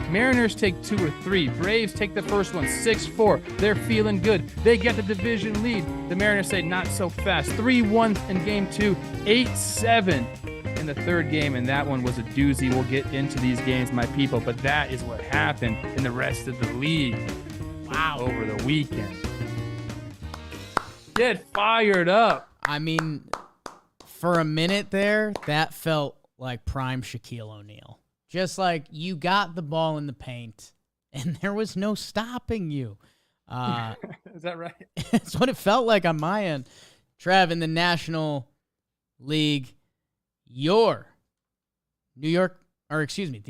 Mariners take 2 or 3. Braves take the first one, 6-4. They're feeling good. They get the division lead. The Mariners say not so fast. 3-1 in Game 2, 8-7 in the third game, and that one was a doozy. We'll get into these games, my people, but that is what happened in the rest of the league. Wow. Over the weekend. Get fired up. I mean, for a minute there, that felt like prime Shaquille O'Neal. Just like you got the ball in the paint, and there was no stopping you. Is that right? That's what it felt like on my end. Trev, in the National League, your the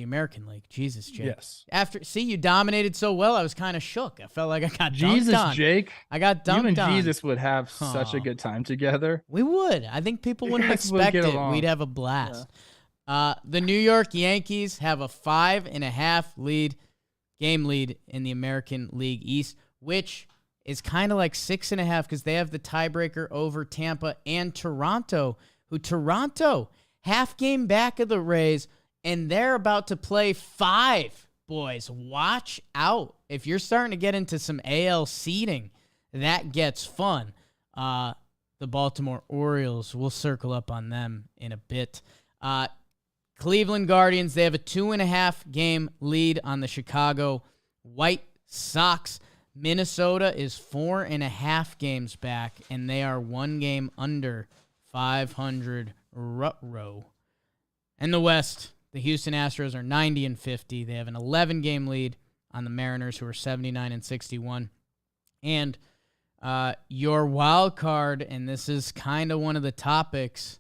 American League. Jesus, Jake. Yes. You dominated so well, I was kind of shook. I felt like I got Jesus, dunked on. Jake. I got dunked on. You and Jesus would have such a good time together. We would. I think people wouldn't expect it. We'd have a blast. Yeah. The New York Yankees have a 5.5 game lead in the American League East, which is kind of like 6.5 because they have the tiebreaker over Tampa and Toronto, half game back of the Rays, and they're about to play 5. Boys, watch out. If you're starting to get into some AL seeding, that gets fun. The Baltimore Orioles, we'll circle up on them in a bit. Cleveland Guardians, they have a 2.5 game lead on the Chicago White Sox. Minnesota is 4.5 games back, and they are 1 game under 500 row. And the West, the Houston Astros are 90-50. They have an 11-game lead on the Mariners, who are 79-61. And your wild card, and this is kind of one of the topics,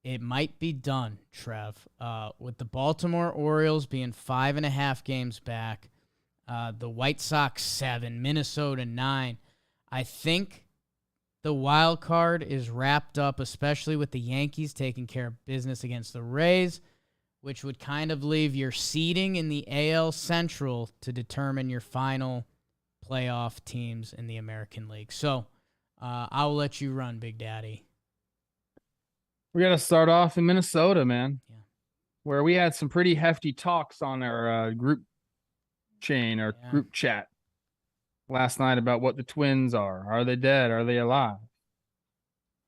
it might be done, Trev, with the Baltimore Orioles being 5.5 games back, the White Sox 7, Minnesota 9. I think the wild card is wrapped up, especially with the Yankees taking care of business against the Rays, which would kind of leave your seeding in the AL Central to determine your final playoff teams in the American League. So I'll let you run, Big Daddy. We got to start off in Minnesota, man, where we had some pretty hefty talks on our group chain, our group chat last night about what the Twins are. Are they dead? Are they alive?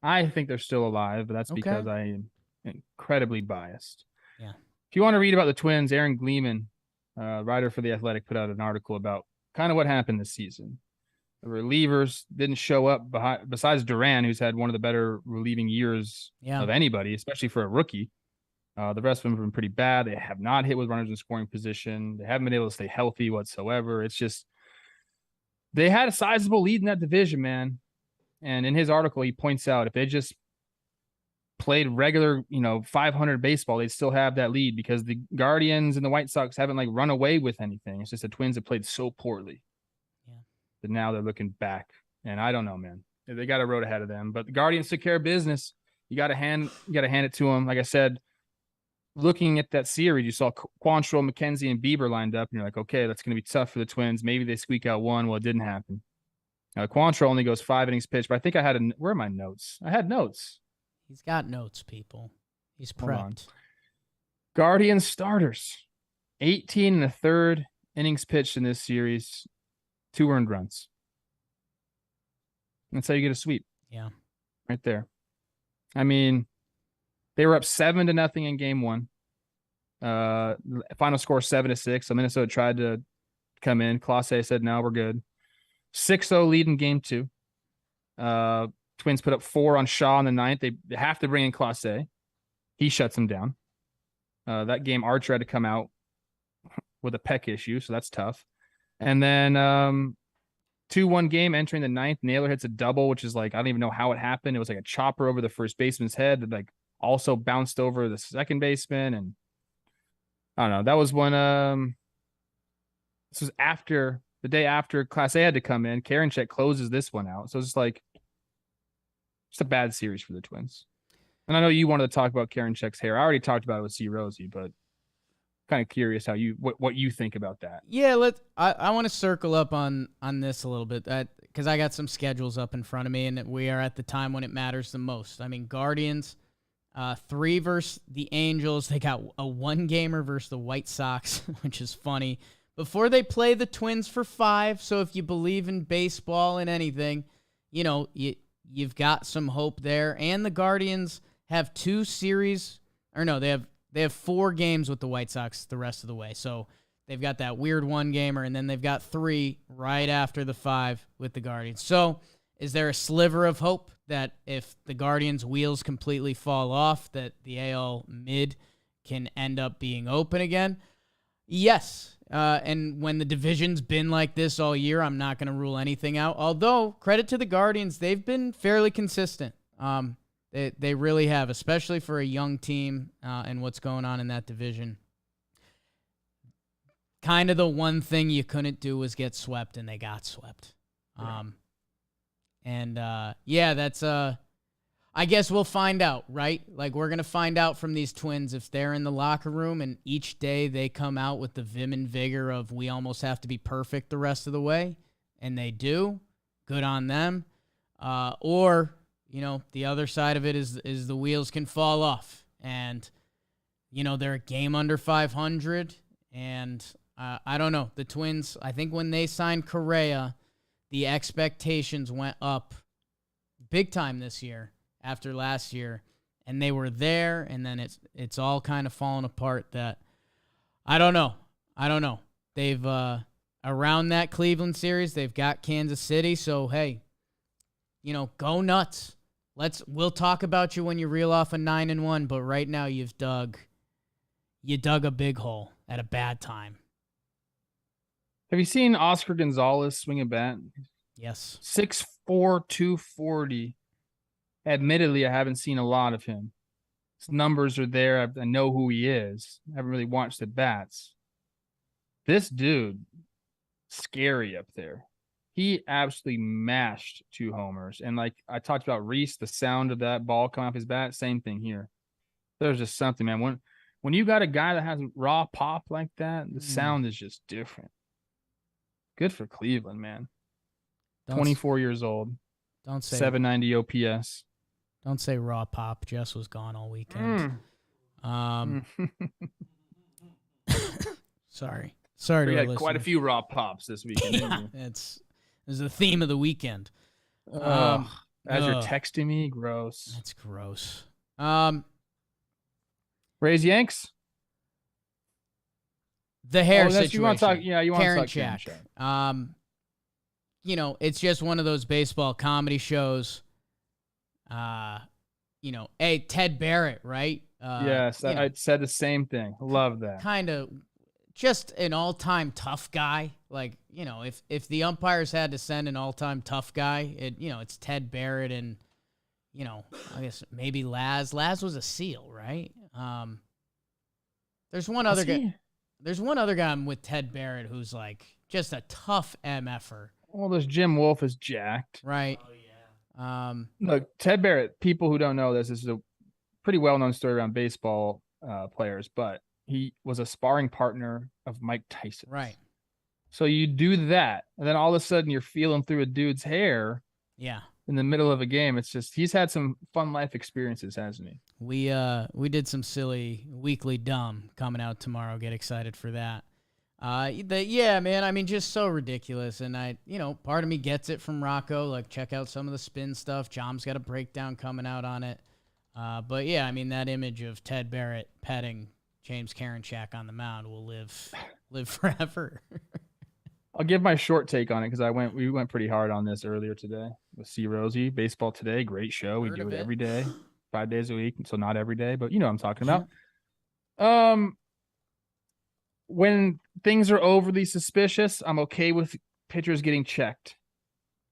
I think they're still alive, but that's Okay. because I am incredibly biased. Yeah. If you want to read about the Twins, Aaron Gleeman, writer for The Athletic, put out an article about kind of what happened this season. The relievers didn't show up besides Duran, who's had one of the better relieving years of anybody, especially for a rookie. The rest of them have been pretty bad. They have not hit with runners in scoring position. They haven't been able to stay healthy whatsoever. It's just they had a sizable lead in that division, man. And in his article, he points out if they just played regular, 500 baseball, they'd still have that lead because the Guardians and the White Sox haven't like run away with anything. It's just the Twins have played so poorly. Yeah. That now they're looking back. And I don't know, man. They got a road ahead of them. But the Guardians took care of business. You gotta hand it to them. Like I said, looking at that series, you saw Quantrill, McKenzie, and Bieber lined up, and you're like, okay, that's going to be tough for the Twins. Maybe they squeak out one. Well, it didn't happen. Quantrill only goes 5 innings pitched, but I think I had where are my notes? I had notes. He's got notes, people. He's prepped. Guardians starters, 18 and a third innings pitched in this series, 2 earned runs. That's how you get a sweep. Yeah. Right there. I mean, they were up 7-0 in game 1. Final score 7-6. So Minnesota tried to come in. Clase said, no, we're good. 6-0 lead in game 2. Twins put up 4 on Shaw in the 9th. They have to bring in Clase. He shuts them down. That game, Archer had to come out with a pec issue, so that's tough. And then 2-1 game entering the 9th. Naylor hits a double, which is like, I don't even know how it happened. It was like a chopper over the first baseman's head that like also bounced over the second baseman. And I don't know. That was when this was after the day after Class A had to come in. Karinchak closes this one out. So it's just like a bad series for the Twins. And I know you wanted to talk about Karinchak's hair. I already talked about it with C. Rosie, but kind of curious how what you think about that. Yeah, I want to circle up on this a little bit because I got some schedules up in front of me, and we are at the time when it matters the most. I mean, Guardians 3 versus the Angels. They got a 1-gamer versus the White Sox, which is funny. Before they play the Twins for 5, so if you believe in baseball and anything, you've got some hope there. And the Guardians have 2 series, or no, they have 4 games with the White Sox the rest of the way. So they've got that weird 1-gamer, and then they've got 3 right after the 5 with the Guardians. So is there a sliver of hope that if the Guardians' wheels completely fall off, that the AL mid can end up being open again? Yes. And when the division's been like this all year, I'm not going to rule anything out. Although, credit to the Guardians, they've been fairly consistent. They really have, especially for a young team and what's going on in that division. Kind of the one thing you couldn't do was get swept, and they got swept. That's I guess we'll find out, right? Like, we're going to find out from these Twins if they're in the locker room and each day they come out with the vim and vigor of we almost have to be perfect the rest of the way, and they do. Good on them. Or the other side of it is the wheels can fall off, and they're a game under 500, and I don't know. The Twins, I think when they signed Correa, the expectations went up big time this year after last year, and they were there, and then it's all kind of fallen apart. That I don't know. They've around that Cleveland series, they've got Kansas City, so hey, go nuts. We'll talk about you when you reel off a 9-1, but right now you dug a big hole at a bad time. Have you seen Oscar Gonzalez swing a bat? Yes. 6'4", 240. Admittedly, I haven't seen a lot of him. His numbers are there. I know who he is. I haven't really watched the bats. This dude, scary up there. He absolutely mashed 2 homers. And like I talked about Reese, the sound of that ball coming off his bat, same thing here. There's just something, man. When you got a guy that has raw pop like that, the sound is just different. Good for Cleveland, man. 24 years old. Don't say 790 OPS. Don't say raw pop. Jess was gone all weekend. Sorry. We had quite a few raw pops this weekend. Yeah, it's the theme of the weekend. As you're texting me, gross. That's gross. Rays-Yanks? The hair situation. You want to talk Karinchak. It's just one of those baseball comedy shows. Hey, Ted Barrett, right? Yes, I said the same thing. Love that. Kind of just an all-time tough guy. Like, if the umpires had to send an all-time tough guy, it's Ted Barrett and, I guess maybe Laz. Laz was a SEAL, right? There's one other guy. There's one other guy with Ted Barrett who's like just a tough MFer. Well, there's Jim Wolf is jacked. Right. Oh, yeah. Look, Ted Barrett, people who don't know this is a pretty well-known story around baseball players, but he was a sparring partner of Mike Tyson. Right. So you do that, and then all of a sudden you're feeling through a dude's hair. Yeah. In the middle of a game. It's just he's had some fun life experiences, hasn't he? We did some silly weekly dumb coming out tomorrow. Get excited for that. Yeah, man. I mean, just so ridiculous. And part of me gets it from Rocco. Like, check out some of the spin stuff. Jom's got a breakdown coming out on it. But yeah, I mean, that image of Ted Barrett petting James Karinchak on the mound will live forever. I'll give my short take on it because we went pretty hard on this earlier today with C. Rosie. Baseball Today, great show. We do it every day, 5 days a week. So not every day, but you know what I'm talking about. When things are overly suspicious, I'm okay with pitchers getting checked.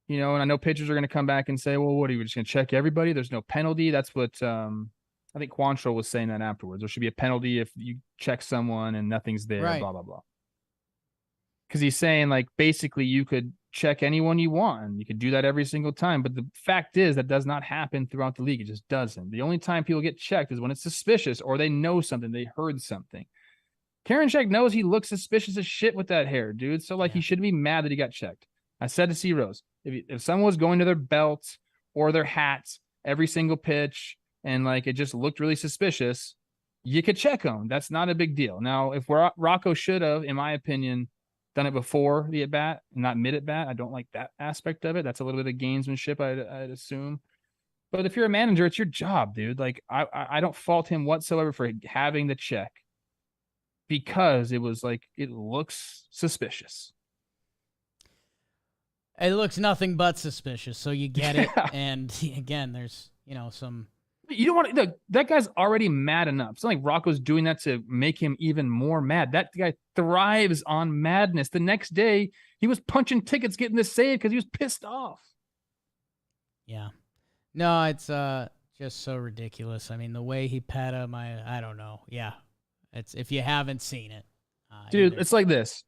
And I know pitchers are going to come back and say, well, what are you just going to check everybody? There's no penalty. That's what I think Quantrill was saying that afterwards. There should be a penalty if you check someone and nothing's there, right. Blah, blah, blah. Because he's saying, like, basically you could check anyone you want, and you could do that every single time. But the fact is that does not happen throughout the league. It just doesn't. The only time people get checked is when it's suspicious or they know something, they heard something. Karinchak knows he looks suspicious as shit with that hair, dude. So, he should be mad that he got checked. I said to C. Rose, if someone was going to their belt or their hats every single pitch and, it just looked really suspicious, you could check them. That's not a big deal. Now, if Rocco should have, in my opinion, done it before the at-bat, not mid-at-bat. I don't like that aspect of it. That's a little bit of gamesmanship, I'd assume. But if you're a manager, it's your job, dude. I don't fault him whatsoever for having the check because it was it looks suspicious. It looks nothing but suspicious, so you get it. And again, there's, some... You don't want to. That guy's already mad enough. It's not like Rocco's doing that to make him even more mad. That guy thrives on madness. The next day, he was punching tickets getting this save because he was pissed off. Yeah. No, it's just so ridiculous. I mean, the way he pet him, I don't know. Yeah. It's if you haven't seen it. Dude, it's like this.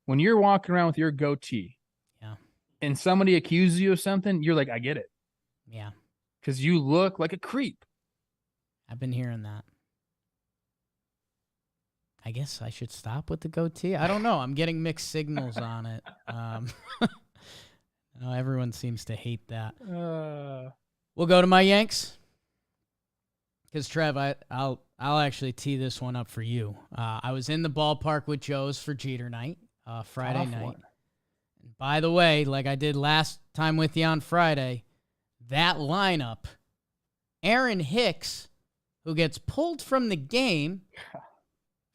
When you're walking around with your goatee, and somebody accuses you of something, you're like, I get it. Yeah. Because you look like a creep. I've been hearing that. I guess I should stop with the goatee. I don't know. I'm getting mixed signals on it. Everyone seems to hate that. We'll go to my Yanks. Because, Trev, I'll actually tee this one up for you. I was in the ballpark with Joe's for Jeter night, Friday night. And by the way, like I did last time with you on Friday, that lineup, Aaron Hicks, who gets pulled from the game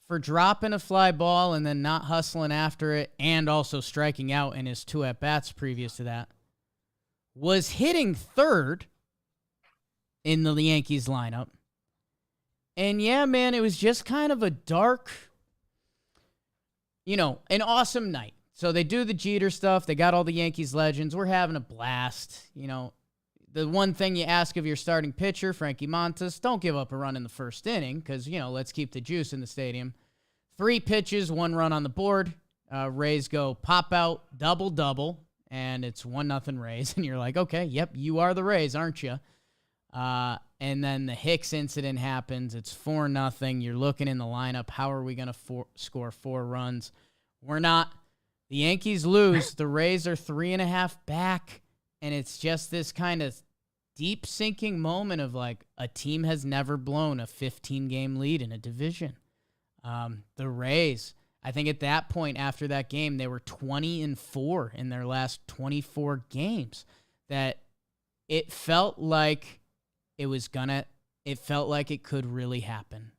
for dropping a fly ball and then not hustling after it and also striking out in his 2 at-bats previous to that, was hitting third in the Yankees lineup. And yeah, man, it was just kind of a dark, an awesome night. So they do the Jeter stuff. They got all the Yankees legends. We're having a blast, The one thing you ask of your starting pitcher, Frankie Montas, don't give up a run in the first inning because, let's keep the juice in the stadium. 3 pitches, 1 run on the board. Rays go pop out, double, and it's 1-0 Rays. And you're like, okay, yep, you are the Rays, aren't you? And then the Hicks incident happens. It's 4-0. You're looking in the lineup. How are we going to score 4 runs? We're not. The Yankees lose. The Rays are 3.5 back. And it's just this kind of deep sinking moment of a team has never blown a 15-game lead in a division. The Rays, I think at that point after that game, they were 20-4 in their last 24 games. That it felt like it felt like it could really happen.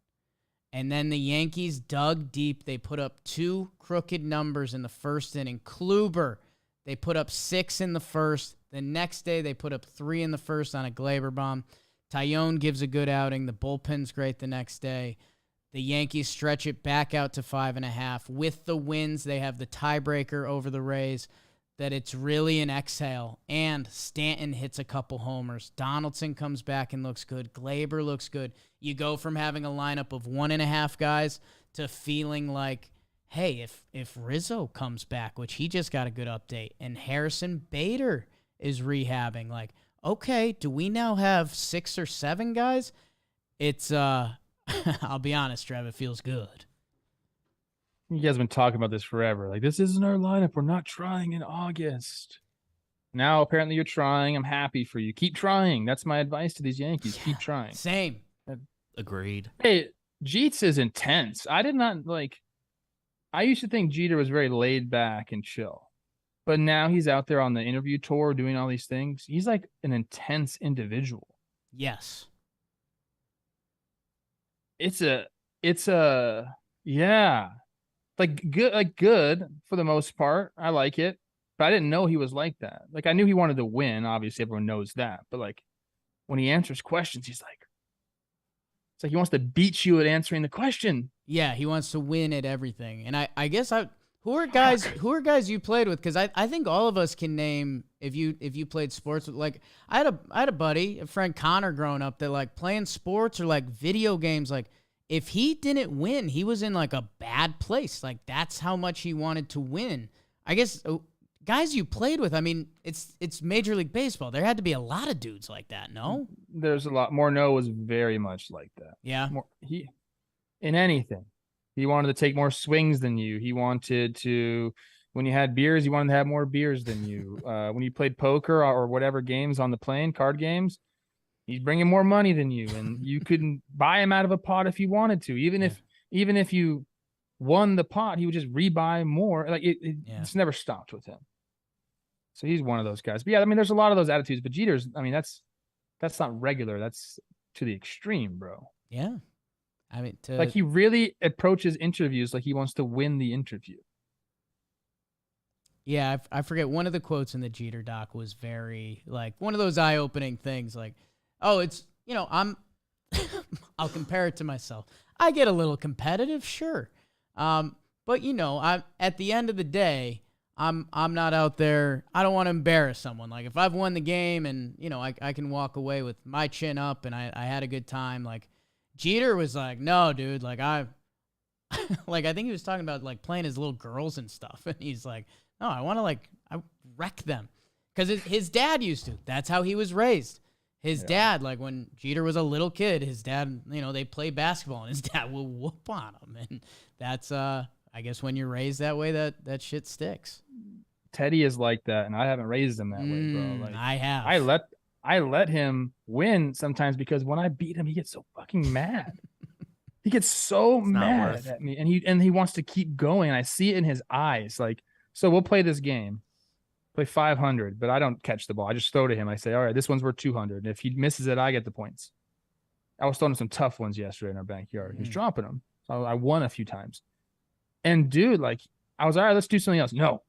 And then the Yankees dug deep. They put up 2 crooked numbers in the first inning. Gleyber, they put up 6 in the first. The next day, they put up 3 in the first on a Gleyber bomb. Taillon gives a good outing. The bullpen's great the next day. The Yankees stretch it back out to 5.5. With the wins, they have the tiebreaker over the Rays. That it's really an exhale. And Stanton hits a couple homers. Donaldson comes back and looks good. Gleyber looks good. You go from having a lineup of 1.5 guys to feeling like, hey, if Rizzo comes back, which he just got a good update, and Harrison Bader is rehabbing, like, okay, do we now have 6 or 7 guys? It's, I'll be honest, Trev, it feels good. You guys have been talking about this forever. Like, this isn't our lineup. We're not trying in August. Now, apparently, you're trying. I'm happy for you. Keep trying. That's my advice to these Yankees. Keep trying. Same. Agreed. Hey, Jeets is intense. I used to think Jeter was very laid back and chill. But now he's out there on the interview tour doing all these things. He's like an intense individual. Yes. Yeah. Good for the most part. I like it. But I didn't know he was like that. Like, I knew he wanted to win. Obviously, everyone knows that. But like, when he answers questions, he's like, it's like he wants to beat you at answering the question. Yeah, he wants to win at everything. And I guess who are guys you played with? Because I think all of us can name if you played sports with, like, I had a buddy, a friend Connor growing up, that like playing sports or like video games, like if he didn't win, he was in like a bad place. Like, that's how much he wanted to win. I guess guys you played with, I mean, it's Major League Baseball. There had to be a lot of dudes like that, no? There's a lot. Morneau was very much like that. Yeah. In anything. He wanted to take more swings than you. He wanted to, when you had beers, he wanted to have more beers than you. When you played poker or whatever games on the plane, card games, he's bringing more money than you, and you couldn't buy him out of a pot if you wanted to. Even if you won the pot, he would just rebuy more. Like it's never stopped with him. So he's one of those guys. But yeah, I mean, there's a lot of those attitudes. But Jeter's, I mean, that's not regular. That's to the extreme, bro. Yeah. I mean, like, he really approaches interviews like he wants to win the interview. Yeah, I forget, one of the quotes in the Jeter doc was very, like, one of those eye-opening things, like, oh, it's, I'll compare it to myself. I get a little competitive, sure. But, I'm at the end of the day, I'm not out there. I don't want to embarrass someone. Like, if I've won the game and, I can walk away with my chin up and I had a good time, like, Jeter was like, no, dude, like, I think he was talking about, like, playing his little girls and stuff. And he's like, no, I want to, like, I wreck them. Because his dad used to. That's how he was raised. His dad, like, when Jeter was a little kid, his dad, they play basketball, and his dad will whoop on him. And that's, I guess when you're raised that way, that shit sticks. Teddy is like that, and I haven't raised him that way, bro. Like, I have. I let him win sometimes because when I beat him, he gets so fucking mad. He gets so mad at me, and he wants to keep going. And I see it in his eyes. Like, so we'll play this game, play 500, but I don't catch the ball. I just throw to him. I say, all right, this one's worth 200. And if he misses it, I get the points. I was throwing some tough ones yesterday in our backyard. He was dropping them. So I won a few times. And dude, like, I was all right, let's do something else. No,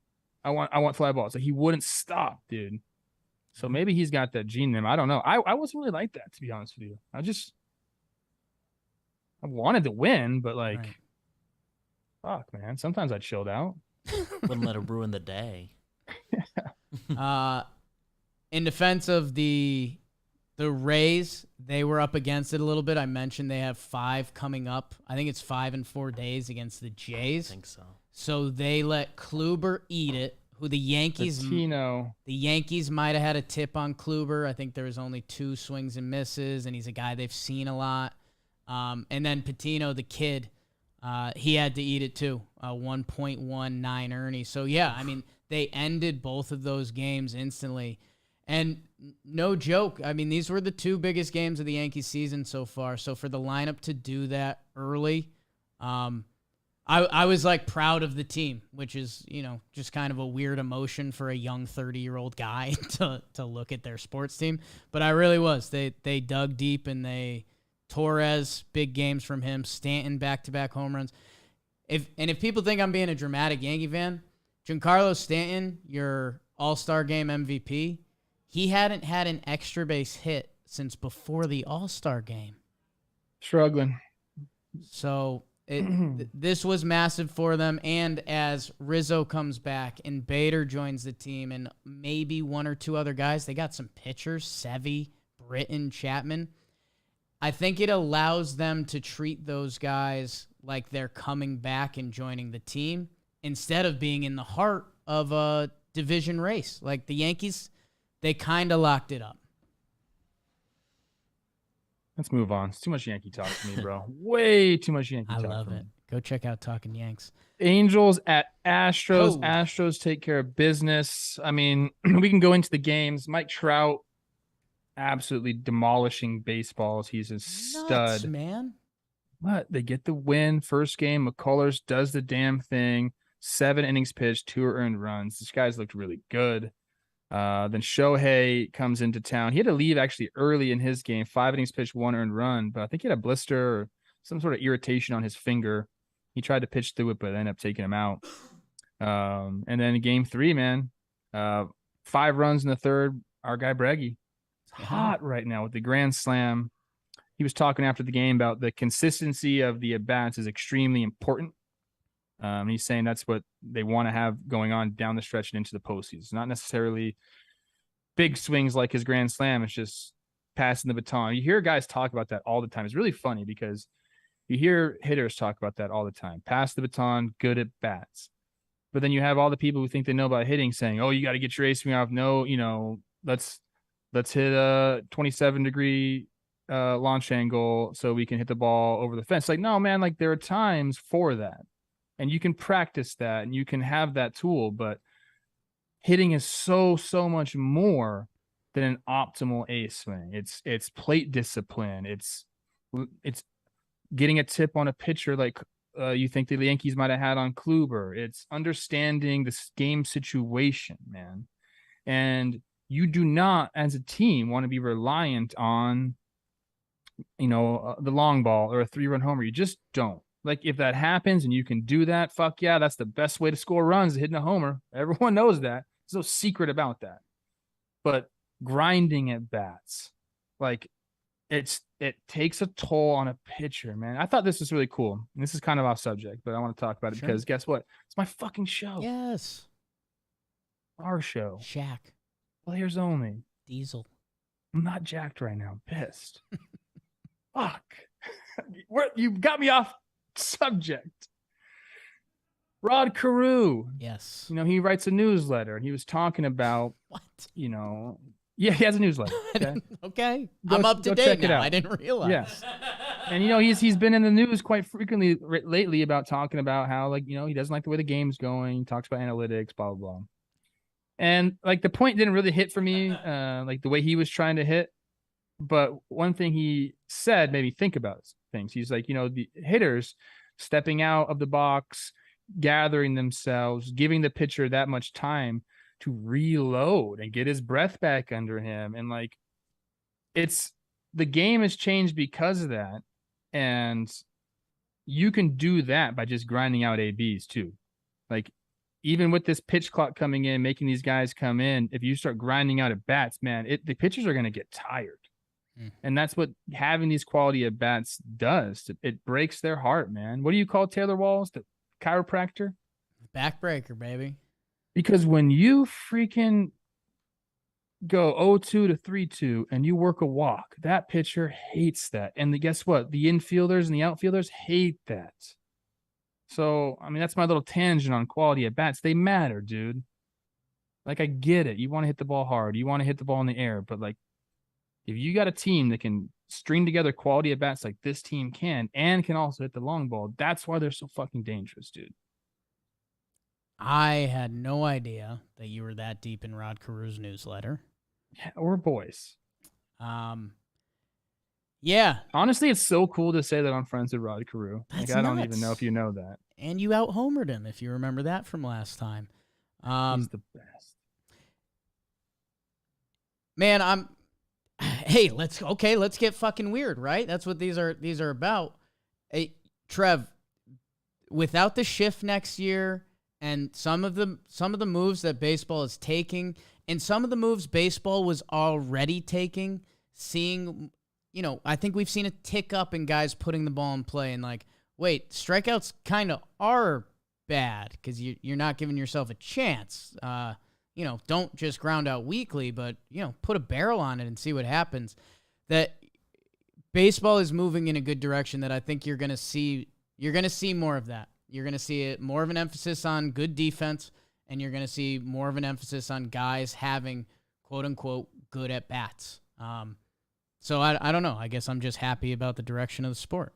I want fly balls. Like, he wouldn't stop, dude. So maybe he's got that gene in him. I don't know. I wasn't really like that, to be honest with you. I wanted to win, but like, fuck, man. Sometimes I chilled out. Wouldn't let it ruin the day. In defense of the Rays, they were up against it a little bit. I mentioned they have 5 coming up. I think it's 5 in 4 days against the Jays. I think so. So they let Gleyber eat it. Who the Yankees might have had a tip on Gleyber. I think there was only 2 swings and misses, and he's a guy they've seen a lot. And then Patino, the kid, he had to eat it too. 1.19 Ernie. So yeah, I mean, they ended both of those games instantly. And no joke, I mean, these were the 2 biggest games of the Yankees season so far. So for the lineup to do that early, I was like proud of the team, which is, just kind of a weird emotion for a young 30-year-old guy to look at their sports team. But I really was. They dug deep, and Torres, big games from him, Stanton back-to-back home runs. If people think I'm being a dramatic Yankee fan, Giancarlo Stanton, your All-Star Game MVP, he hadn't had an extra base hit since before the All-Star Game. Struggling. So this was massive for them. And as Rizzo comes back and Bader joins the team and maybe one or two other guys, they got some pitchers, Sevy, Britton, Chapman. I think it allows them to treat those guys like they're coming back and joining the team instead of being in the heart of a division race. Like the Yankees, they kind of locked it up. Let's move on. It's too much Yankee talk to me, bro. Way too much Yankee talk. I love it. Go check out Talkin' Yanks. Angels at Astros. Oh. Astros take care of business. I mean, we can go into the games. Mike Trout, absolutely demolishing baseballs. He's a stud. Nuts, man. But they get the win. First game, McCullers does the damn thing. 7 innings pitched, 2 earned runs. This guy's looked really good. Then Shohei comes into town. He had to leave actually early in his game. 5 innings pitched, 1 earned run, but I think he had a blister or some sort of irritation on his finger. He tried to pitch through it, but ended up taking him out. And then in game 3, man, 5 runs in the third. Our guy Breggy, hot right now with the grand slam. He was talking after the game about the consistency of the at-bats is extremely important. He's saying that's what they want to have going on down the stretch and into the postseason. It's not necessarily big swings like his grand slam. It's just passing the baton. You hear guys talk about that all the time. It's really funny because you hear hitters talk about that all the time. Pass the baton, good at bats. But then you have all the people who think they know about hitting saying, oh, you got to get your ace swing off. No, let's hit a 27-degree launch angle so we can hit the ball over the fence. Like, no, man, like there are times for that. And you can practice that and you can have that tool, but hitting is so much more than an optimal ace swing. It's plate discipline. It's getting a tip on a pitcher like you think the Yankees might have had on Kluber. It's understanding the game situation, man. And you do not, as a team, want to be reliant on, the long ball or a 3-run homer. You just don't. Like, if that happens and you can do that, fuck yeah, that's the best way to score runs, hitting a homer. Everyone knows that. There's no secret about that. But grinding at bats, like, it takes a toll on a pitcher, man. I thought this was really cool. And this is kind of off subject, but I want to talk about it because guess what? It's my fucking show. Yes. Our show. Shaq. Players only. Diesel. I'm not jacked right now. I'm pissed. Fuck. You got me off subject. Rod Carew. Yes. He writes a newsletter and he was talking about what? Yeah, he has a newsletter. Okay. Okay. I'm up to date now. I didn't realize. Yes. And he's been in the news quite frequently lately about talking about how he doesn't like the way the game's going. He talks about analytics, blah blah blah. And the point didn't really hit for me, the way he was trying to hit. But one thing he said made me think about things. He's like, the hitters stepping out of the box, gathering themselves, giving the pitcher that much time to reload and get his breath back under him. And the game has changed because of that. And you can do that by just grinding out ABs too. Even with this pitch clock coming in, making these guys come in, if you start grinding out at bats, man, the pitchers are going to get tired. And that's what having these quality at bats does. It breaks their heart, man. What do you call Taylor Walls? The chiropractor? Backbreaker, baby. Because when you freaking go 0-2 to 3-2 and you work a walk, that pitcher hates that. And guess what? The infielders and the outfielders hate that. So, that's my little tangent on quality at bats. They matter, dude. I get it. You want to hit the ball hard. You want to hit the ball in the air. But, if you got a team that can string together quality at bats like this team can and can also hit the long ball, that's why they're so fucking dangerous, dude. I had no idea that you were that deep in Rod Carew's newsletter. Yeah, we're boys. Yeah. Honestly, it's so cool to say that I'm friends with Rod Carew. That's I don't nuts. even know if you know that. and you out-homered him, if you remember that from last time. He's the best. Man, hey, let's get fucking weird, right? That's what these are about. Hey, Trev, without the shift next year and some of the moves that baseball is taking and some of the moves baseball was already taking, seeing, I think we've seen a tick up in guys putting the ball in play and like, wait, strikeouts kind of are bad because you're not giving yourself a chance. Don't just ground out weakly, but, put a barrel on it and see what happens. That baseball is moving in a good direction that I think you're going to see more of that. You're going to see it more of an emphasis on good defense, and you're going to see more of an emphasis on guys having, quote unquote, good at bats. So I don't know. I guess I'm just happy about the direction of the sport.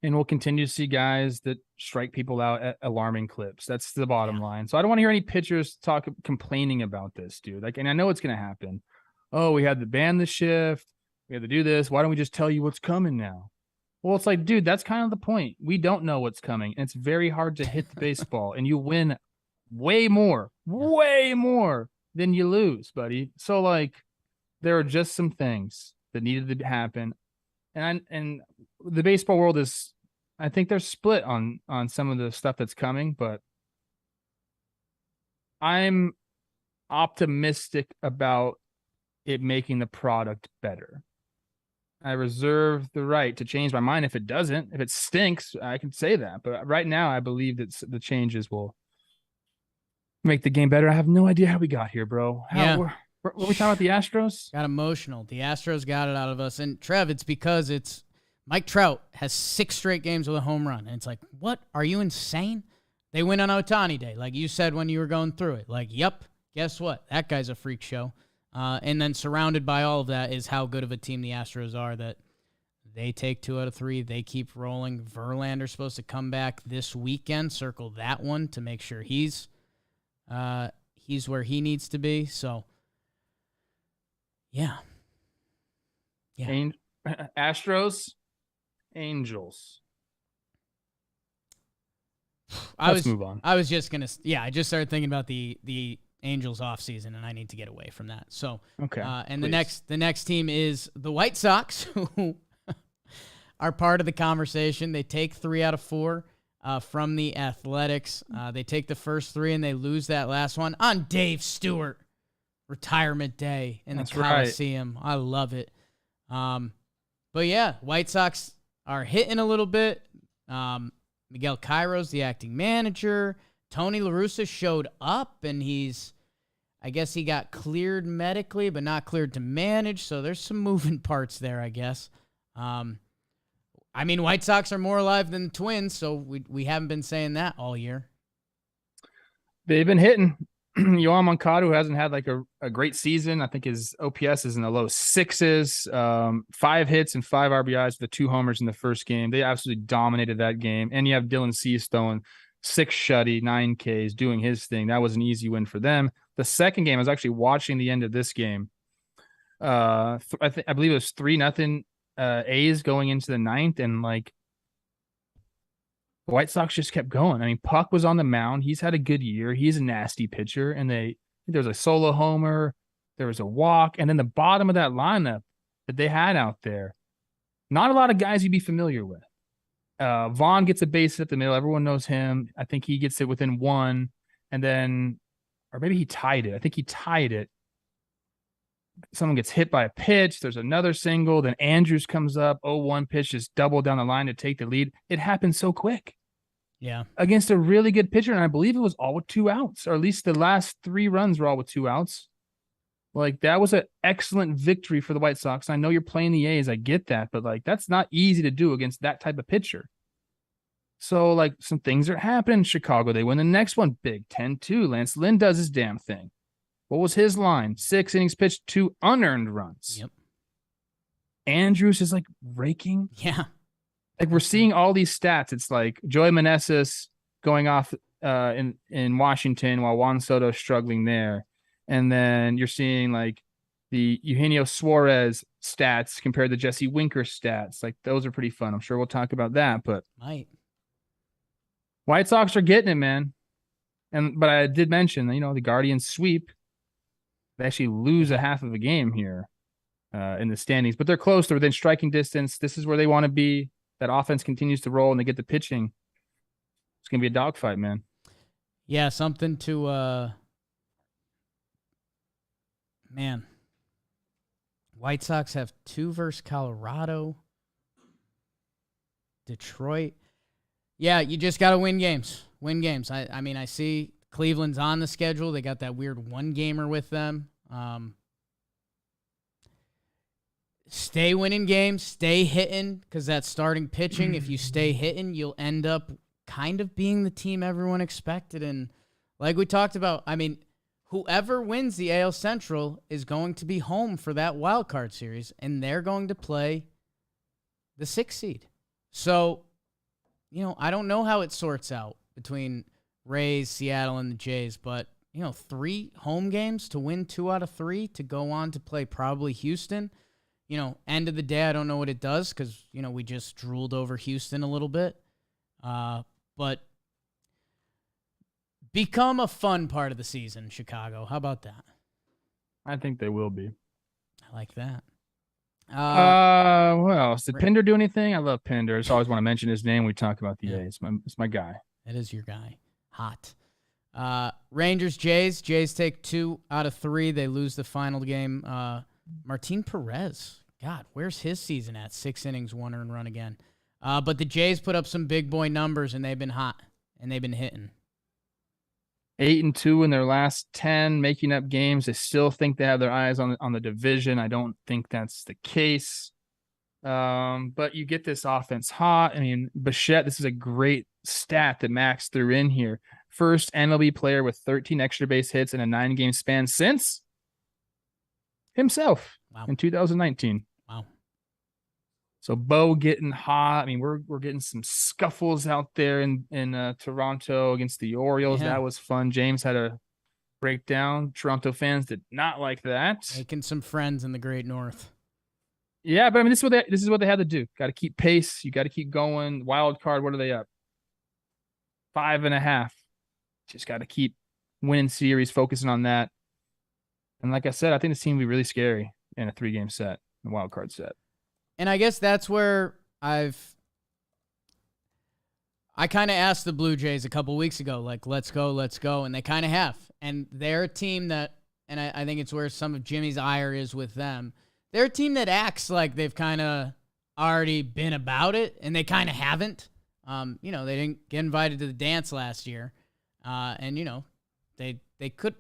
And we'll continue to see guys that strike people out at alarming clips. That's the bottom line. So I don't want to hear any pitchers complaining about this, dude. And I know it's going to happen. Oh, we had to ban the shift. We had to do this. Why don't we just tell you what's coming now? Well, it's like, dude, that's kind of the point. We don't know what's coming. And it's very hard to hit the baseball, and you win way more than you lose, buddy. So like, there are just some things that needed to happen. And the baseball world is, I think they're split on some of the stuff that's coming, but I'm optimistic about it making the product better. I reserve the right to change my mind if it doesn't. If it stinks, I can say that. But right now, I believe that the changes will make the game better. I have no idea how we got here, bro. Were we talking about the Astros? Got emotional. The Astros got it out of us. And Trev, it's because Mike Trout has 6 straight games with a home run. And it's like, what? Are you insane? They win on Ohtani Day, like you said when you were going through it. Like, yep, guess what? That guy's a freak show. And then surrounded by all of that is how good of a team the Astros are, that they take 2 out of 3. They keep rolling. Verlander's supposed to come back this weekend. Circle that one to make sure he's where he needs to be. So, yeah. Astros, Angels. Let's move on. I was just going to, I just started thinking about the Angels offseason, and I need to get away from that. So, okay. And please. the next team is the White Sox, who are part of the conversation. They take 3 out of 4 from the Athletics. They take the first 3, and they lose that last one on Dave Stewart retirement day in the Coliseum. Right. I love it. But yeah, White Sox are hitting a little bit. Miguel Cairo's the acting manager. Tony La Russa showed up, and I guess he got cleared medically, but not cleared to manage. So there's some moving parts there, I guess. White Sox are more alive than the Twins, so we haven't been saying that all year. They've been hitting. Yoan Moncada, who hasn't had like a great season. I think his OPS is in the low 6s, 5 hits and 5 RBIs with the 2 homers in the first game. They absolutely dominated that game. And you have Dylan Cease throwing 6 shutty, 9 Ks, doing his thing. That was an easy win for them. The second game, I was actually watching the end of this game. I believe it was 3-0 A's going into the 9th, and like the White Sox just kept going. I mean, Puck was on the mound. He's had a good year. He's a nasty pitcher, and there was a solo homer, there was a walk, and then the bottom of that lineup that they had out there, not a lot of guys you'd be familiar with. Vaughn gets a base hit up the middle. Everyone knows him. I think he gets it within 1, and then, or maybe he tied it. I think he tied it. Someone gets hit by a pitch. There's another single. Then Andrews comes up. 0-1 pitch, just double down the line to take the lead. It happened so quick. Yeah. Against a really good pitcher, and I believe it was all with 2 outs, or at least the last 3 runs were all with 2 outs. Like, that was an excellent victory for the White Sox. I know you're playing the A's. I get that, but like, that's not easy to do against that type of pitcher. So like, some things are happening in Chicago. They win the next one big, 10-2. Lance Lynn does his damn thing. What was his line? 6 innings pitched, 2 unearned runs. Yep. Andrews is like raking. Yeah. Like, we're seeing all these stats. It's like Joey Meneses going off in Washington while Juan Soto is struggling there. And then you're seeing like the Eugenio Suarez stats compared to Jesse Winker's stats. Like, those are pretty fun. I'm sure we'll talk about that, but might. White Sox are getting it, man. But I did mention, the Guardians sweep. They actually lose a half of a game here in the standings, but they're close. They're within striking distance. This is where they want to be. That offense continues to roll, and they get the pitching. It's gonna be a dogfight, man. Yeah, something to man. White Sox have 2 versus Colorado. Detroit. Yeah, you just got to win games. Win games. I mean, I see Cleveland's on the schedule. They got that weird one-gamer with them. Stay winning games. Stay hitting, because that starting pitching, if you stay hitting, you'll end up kind of being the team everyone expected. And like we talked about, I mean, whoever wins the AL Central is going to be home for that wild card series, and they're going to play the 6th seed. So, I don't know how it sorts out between Rays, Seattle, and the Jays, but, 3 home games to win 2 out of 3 to go on to play probably Houston. End of the day, I don't know what it does because, we just drooled over Houston a little bit. But become a fun part of the season, Chicago. How about that? I think they will be. I like that. What else? Did Pinder do anything? I love Pinder. I just always want to mention his name when we talk about the A's. It's my guy. It is your guy. Hot. Rangers, Jays. Jays take 2 out of 3. They lose the final game. Martin Perez. God, where's his season at? 6 innings, 1 earned run again. But the Jays put up some big boy numbers, and they've been hot, and they've been hitting. 8-2 in their last 10, making up games. They still think they have their eyes on the division. I don't think that's the case. But you get this offense hot. I mean, Bichette, this is a great stat that Max threw in here. First MLB player with 13 extra base hits in a 9-game span since himself in 2019. Wow. So Bo getting hot. I mean, we're getting some scuffles out there in Toronto against the Orioles. Yeah. That was fun. James had a breakdown. Toronto fans did not like that. Making some friends in the Great North. Yeah, but I mean, this is what they had to do. Got to keep pace. You got to keep going. Wild card. What are they up? 5.5. Just got to keep winning series, focusing on that. And like I said, I think this team will be really scary in a 3-game set, a wild card set. And I guess that's where I kind of asked the Blue Jays a couple weeks ago, like, let's go. And they kind of have. And they're a team that, and I think it's where some of Jimmy's ire is with them. They're a team that acts like they've kind of already been about it, and they kind of haven't. They didn't get invited to the dance last year. They could,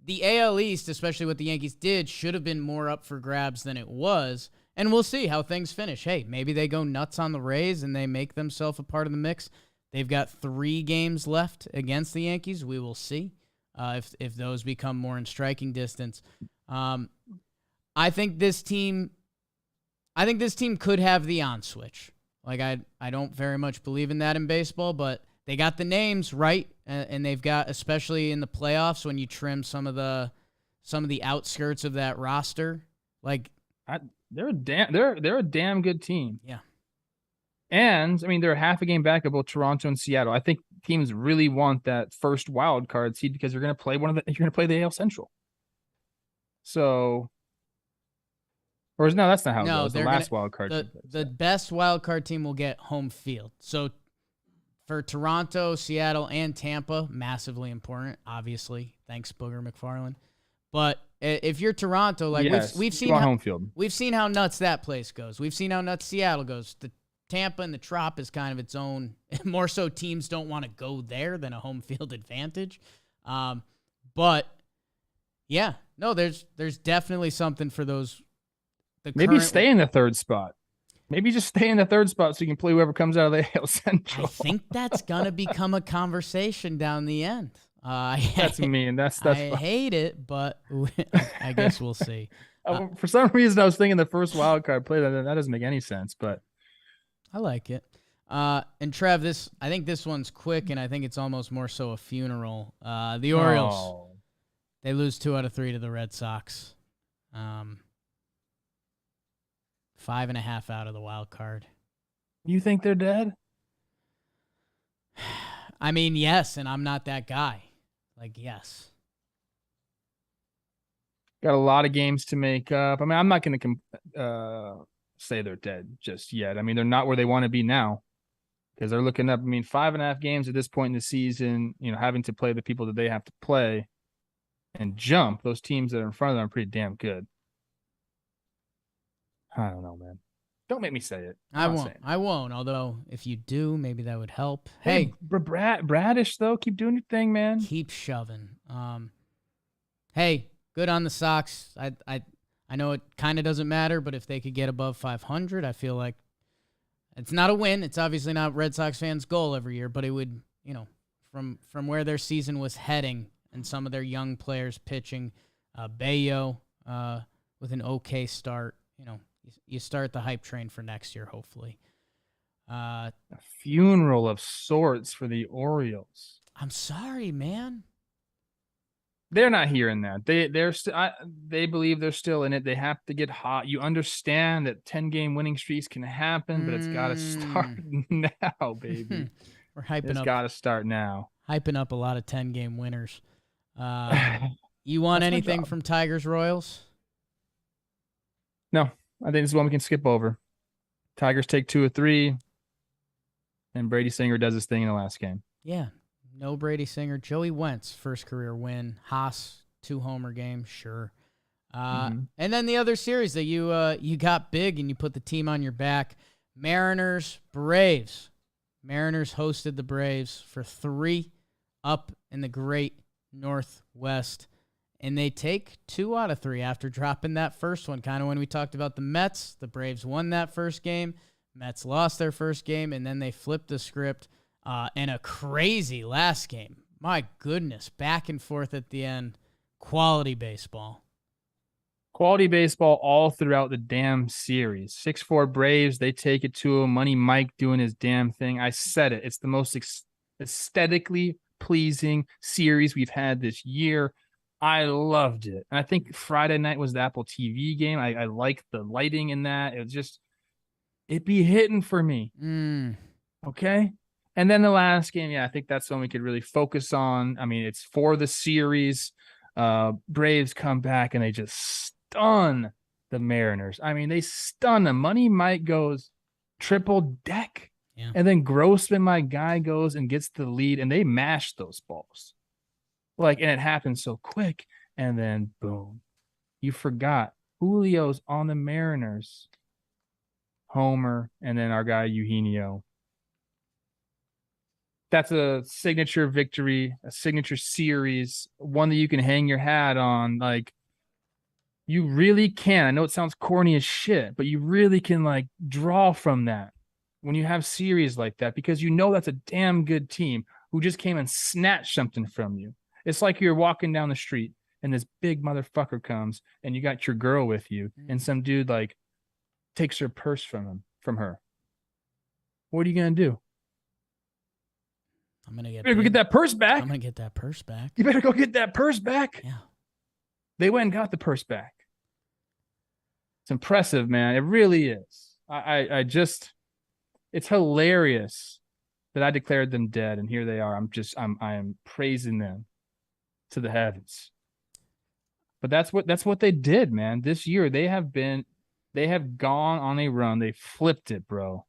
the AL East, especially what the Yankees did, should have been more up for grabs than it was. And we'll see how things finish. Hey, maybe they go nuts on the Rays and they make themselves a part of the mix. They've got 3 games left against the Yankees. We will see if those become more in striking distance. I think this team could have the on switch. Like I don't very much believe in that in baseball, but they got the names right, and they've got, especially in the playoffs when you trim some of the outskirts of that roster, like. They're a damn good team. Yeah. And I mean, they're half a game back of both Toronto and Seattle. I think teams really want that first wild card seed because you're going to play the AL Central. So, or no, that's not how it goes. The last wild card. The best wild card team will get home field. So for Toronto, Seattle, and Tampa, massively important, obviously. Thanks, Booger McFarland. But if you're Toronto, like yes, we've seen home field. We've seen how nuts that place goes. We've seen how nuts Seattle goes. The Tampa and the Trop is kind of its own. More so, teams don't want to go there than a home field advantage. But yeah, no, there's definitely something for those. Maybe stay in the 3rd spot. Maybe just stay in the 3rd spot so you can play whoever comes out of the AL Central. I think that's gonna become a conversation down the end. That's mean. That's I hate it, but I guess we'll see. For some reason, I was thinking the first wild card play. That doesn't make any sense, but I like it. And Trev, I think this one's quick, and I think it's almost more so a funeral. The Orioles, they lose 2 out of 3 to the Red Sox. 5.5 out of the wild card. You think they're dead? I mean, yes, and I'm not that guy. Like, yes. Got a lot of games to make up. I mean, I'm not going to say they're dead just yet. I mean, they're not where they want to be now because they're looking up. I mean, 5.5 games at this point in the season, having to play the people that they have to play and jump. Those teams that are in front of them are pretty damn good. I don't know, man. Don't make me say it. I won't. Although, if you do, maybe that would help. Hey, Bradish, though, keep doing your thing, man. Keep shoving. Hey, good on the Sox. I know it kind of doesn't matter, but if they could get above 500, I feel like it's not a win. It's obviously not Red Sox fans' goal every year, but it would, from where their season was heading and some of their young players pitching, Bayo with an okay start, you start the hype train for next year, hopefully. A funeral of sorts for the Orioles. I'm sorry, man. They're not hearing that. They believe they're still in it. They have to get hot. You understand that 10-game winning streaks can happen, but it's got to start now, baby. We're hyping It's got to start now. Hyping up a lot of 10-game winners. You want anything from Tigers Royals? No. I think this is one we can skip over. Tigers take 2 of 3, and Brady Singer does his thing in the last game. Yeah, no Brady Singer. Joey Wentz, first career win. Haas, 2-homer game, sure. And then the other series that you got big and you put the team on your back, Mariners, Braves. Mariners hosted the Braves for 3 up in the great Northwest. And they take 2 out of 3 after dropping that first one. Kind of when we talked about the Mets, the Braves won that first game. Mets lost their first game, and then they flipped the script in a crazy last game. My goodness, back and forth at the end. Quality baseball. Quality baseball all throughout the damn series. 6-4 Braves, they take it to him. Money Mike doing his damn thing. I said it. It's the most aesthetically pleasing series we've had this year. I loved it. And I think Friday night was the Apple TV game. I liked the lighting in that. It'd be hitting for me. Okay. And then the last game, I think that's when we could really focus on. I mean, it's for the series. Braves come back and they just stun the Mariners. I mean, they stun them. Money Mike goes triple deck. Yeah. And then Grossman, my guy, goes and gets the lead, and they mash those balls. And it happened so quick, and then boom, you forgot Julio's on the Mariners, homer, and then our guy Eugenio. That's a signature victory, a signature series, one that you can hang your hat on. You really can. I know it sounds corny as shit, but you really can draw from that when you have series like that, because that's a damn good team who just came and snatched something from you. It's like you're walking down the street and this big motherfucker comes and you got your girl with you and some dude takes her purse from her. What are you going to do? I'm going to get that purse back. I'm going to get that purse back. You better go get that purse back. Yeah. They went and got the purse back. It's impressive, man. It really is. It's hilarious that I declared them dead and here they are. I am praising them to the heavens. But that's what they did, man. This year they have gone on a run. They flipped it, bro.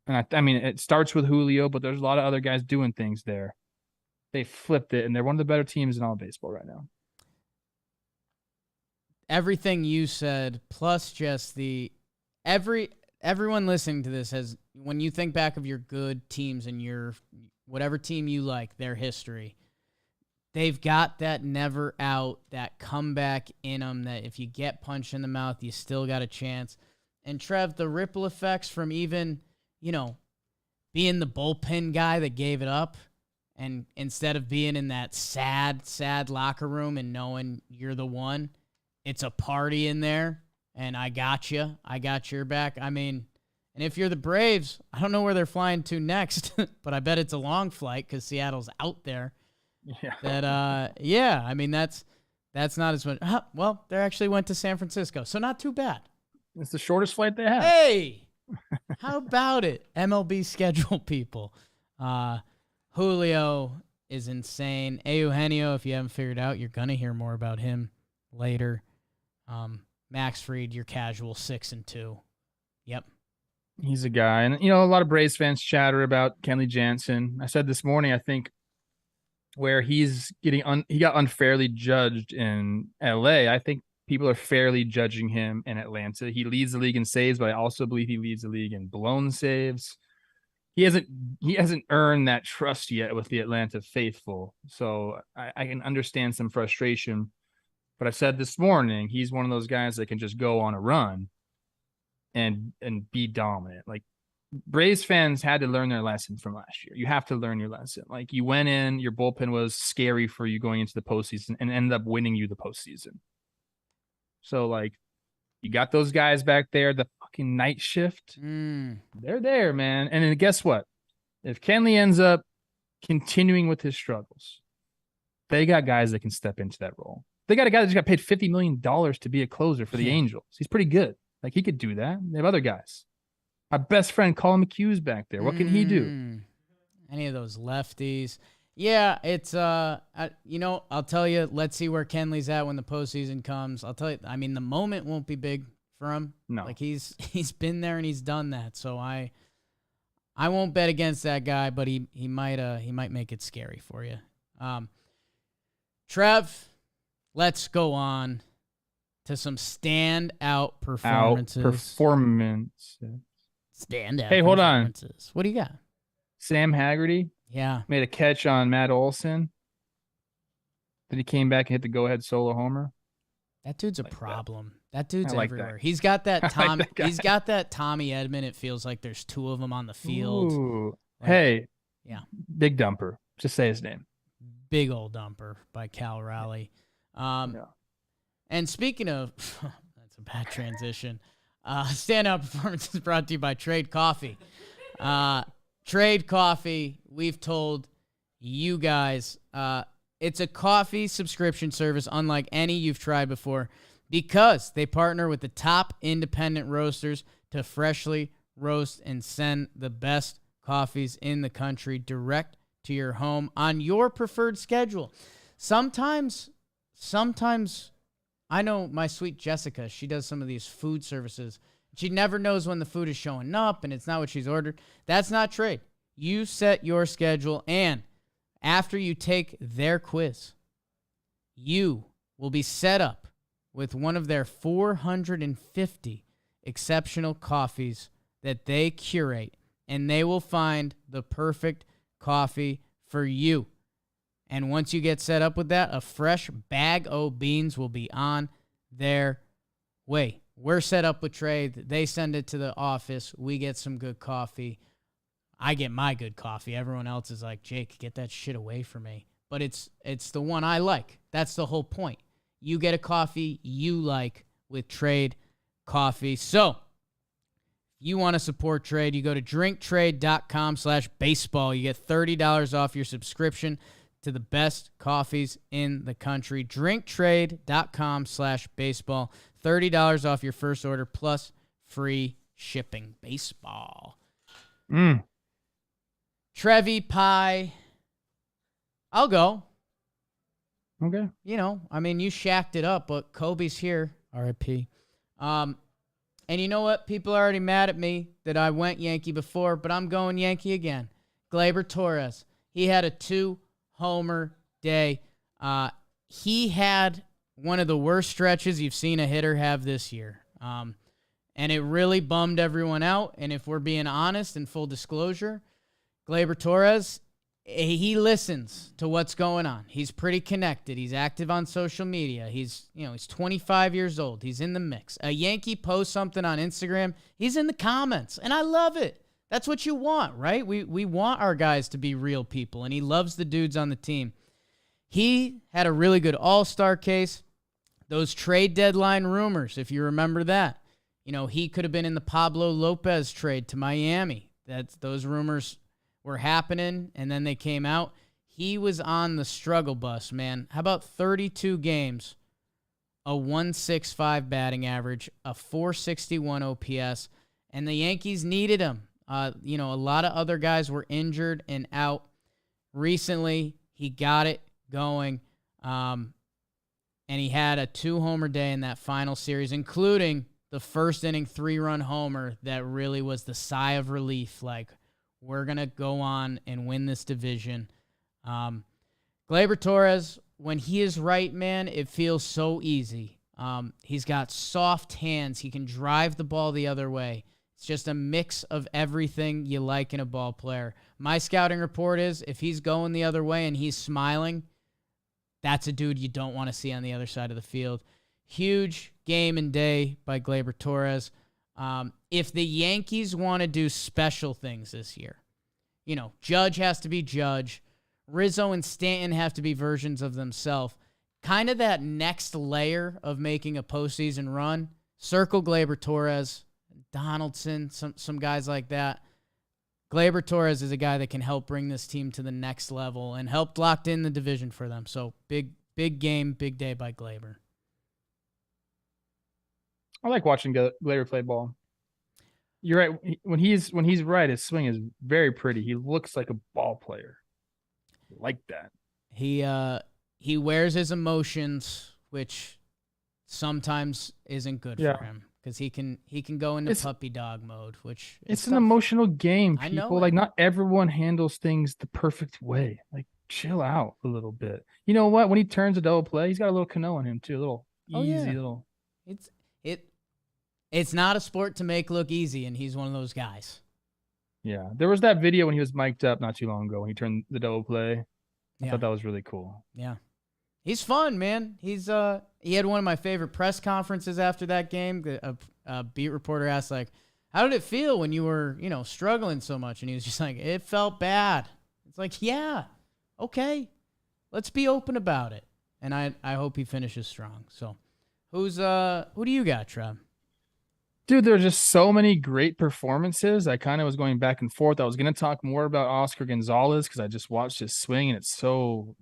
And I mean, it starts with Julio, but there's a lot of other guys doing things there. They flipped it, and they're one of the better teams in all baseball right now. Everything you said, plus just everyone listening to this has, when you think back of your good teams and your whatever team you like, their history, they've got that never out, that comeback in them, that if you get punched in the mouth, you still got a chance. And Trev, the ripple effects from even, being the bullpen guy that gave it up, and instead of being in that sad locker room and knowing you're the one, it's a party in there, and I got you. I got your back. I mean, and if you're the Braves, I don't know where they're flying to next, but I bet it's a long flight because Seattle's out there. Yeah. I mean, that's not as much. Well, they actually went to San Francisco, so not too bad. It's the shortest flight they have. Hey, how about it? MLB schedule people. Julio is insane. Eugenio, if you haven't figured out, you're going to hear more about him later. Max Fried, your casual 6-2. Yep. He's a guy. And, a lot of Braves fans chatter about Kenley Jansen. I said this morning, I think, where he got unfairly judged in LA. I think people are fairly judging him in Atlanta. He leads the league in saves, but I also believe he leads the league in blown saves. He hasn't earned that trust yet with the Atlanta faithful. So I can understand some frustration. But I said this morning, he's one of those guys that can just go on a run and be dominant. Like, Braves fans had to learn their lesson from last year. You have to learn your lesson. Like, you went in, your bullpen was scary for you going into the postseason and ended up winning you the postseason. So, like, you got those guys back there, the fucking night shift. They're there, man. And then guess what? If Kenley ends up continuing with his struggles, they got guys that can step into that role. They got a guy that just got paid $50 million to be a closer for the Angels. He's pretty good. Like, he could do that. They have other guys. Our best friend Colin McHugh's back there. What can he do? Any of those lefties? Yeah, it's I'll tell you. Let's see where Kenley's at when the postseason comes. I'll tell you. I mean, the moment won't be big for him. No, like he's been there and he's done that. So I won't bet against that guy, but he might make it scary for you. Trev, let's go on to some standout performances. Standout. Hey, hold on. What do you got? Sam Haggerty. Yeah. Made a catch on Matt Olson. Then he came back and hit the go-ahead solo homer. That dude's a problem. That dude's like everywhere. that. He's got that Tom. Like that he's got that Tommy Edman. It feels like there's two of them on the field. Ooh. Like, hey. Yeah. Big dumper. Just say his name. Big old dumper by Cal Raleigh. And speaking of, that's a bad transition. Standout performance is brought to you by Trade Coffee. Trade Coffee, we've told you guys, it's a coffee subscription service unlike any you've tried before because they partner with the top independent roasters to freshly roast and send the best coffees in the country direct to your home on your preferred schedule. Sometimes I know my sweet Jessica, she does some of these food services. She never knows when the food is showing up and it's not what she's ordered. That's not Trade. You set your schedule, and after you take their quiz, you will be set up with one of their 450 exceptional coffees that they curate, and they will find the perfect coffee for you. And once you get set up with that, a fresh bag of beans will be on their way. We're set up with Trade. They send it to the office. We get some good coffee. I get my good coffee. Everyone else is like, Jake, get that shit away from me. But it's the one I like. That's the whole point. You get a coffee you like with Trade Coffee. So if you want to support Trade, you go to drinktrade.com/baseball. You get $30 off your subscription to the best coffees in the country. Drinktrade.com/baseball. $30 off your first order plus free shipping. Baseball. Trevi Pie. I'll go. Okay. You shacked it up, but Kobe's here. R.I.P. And you know what? People are already mad at me that I went Yankee before, but I'm going Yankee again. Gleyber Torres. He had a 2-homer day. He had one of the worst stretches you've seen a hitter have this year. And it really bummed everyone out. And if we're being honest and full disclosure, Gleyber Torres, he listens to what's going on. He's pretty connected. He's active on social media. He's 25 years old. He's in the mix. A Yankee posts something on Instagram, he's in the comments, and I love it. That's what you want, right? We want our guys to be real people, and he loves the dudes on the team. He had a really good all-star case. Those trade deadline rumors, if you remember that, he could have been in the Pablo Lopez trade to Miami. Those rumors were happening, and then they came out. He was on the struggle bus, man. How about 32 games, a 1.65 batting average, a 461 OPS, and the Yankees needed him. A lot of other guys were injured and out. recently he got it going, and he had a 2-homer day in that final series, including the first inning 3-run homer that really was the sigh of relief. Like, we're going to go on and win this division. Gleyber Torres, when he is right, man, it feels so easy. He's got soft hands. He can drive the ball the other way. It's just a mix of everything you like in a ball player. My scouting report is if he's going the other way and he's smiling, that's a dude you don't want to see on the other side of the field. Huge game and day by Gleyber Torres. If the Yankees want to do special things this year, Judge has to be Judge. Rizzo and Stanton have to be versions of themselves. Kind of that next layer of making a postseason run. Circle Gleyber Torres, Donaldson, some guys like that. Gleyber Torres is a guy that can help bring this team to the next level and help lock in the division for them. So big game, big day by Gleyber. I like watching Gleyber play ball. You're right. When he's right, his swing is very pretty. He looks like a ball player. I like that. He wears his emotions, which sometimes isn't good for him because he can go into puppy dog mode, which it's an emotional game. I People know like not everyone handles things the perfect way. Like, chill out a little bit. You know what? When he turns a double play, he's got a little canoe on him too. A little easy little. It's not a sport to make look easy, and he's one of those guys. Yeah, there was that video when he was mic'd up not too long ago when he turned the double play. I thought that was really cool. Yeah. He's fun, man. He had one of my favorite press conferences after that game. A beat reporter asked, like, how did it feel when you were, struggling so much? And he was just like, it felt bad. It's like, yeah, okay. Let's be open about it. And I hope he finishes strong. So who do you got, Trev? Dude, there's just so many great performances. I kind of was going back and forth. I was going to talk more about Oscar Gonzalez because I just watched his swing and it's so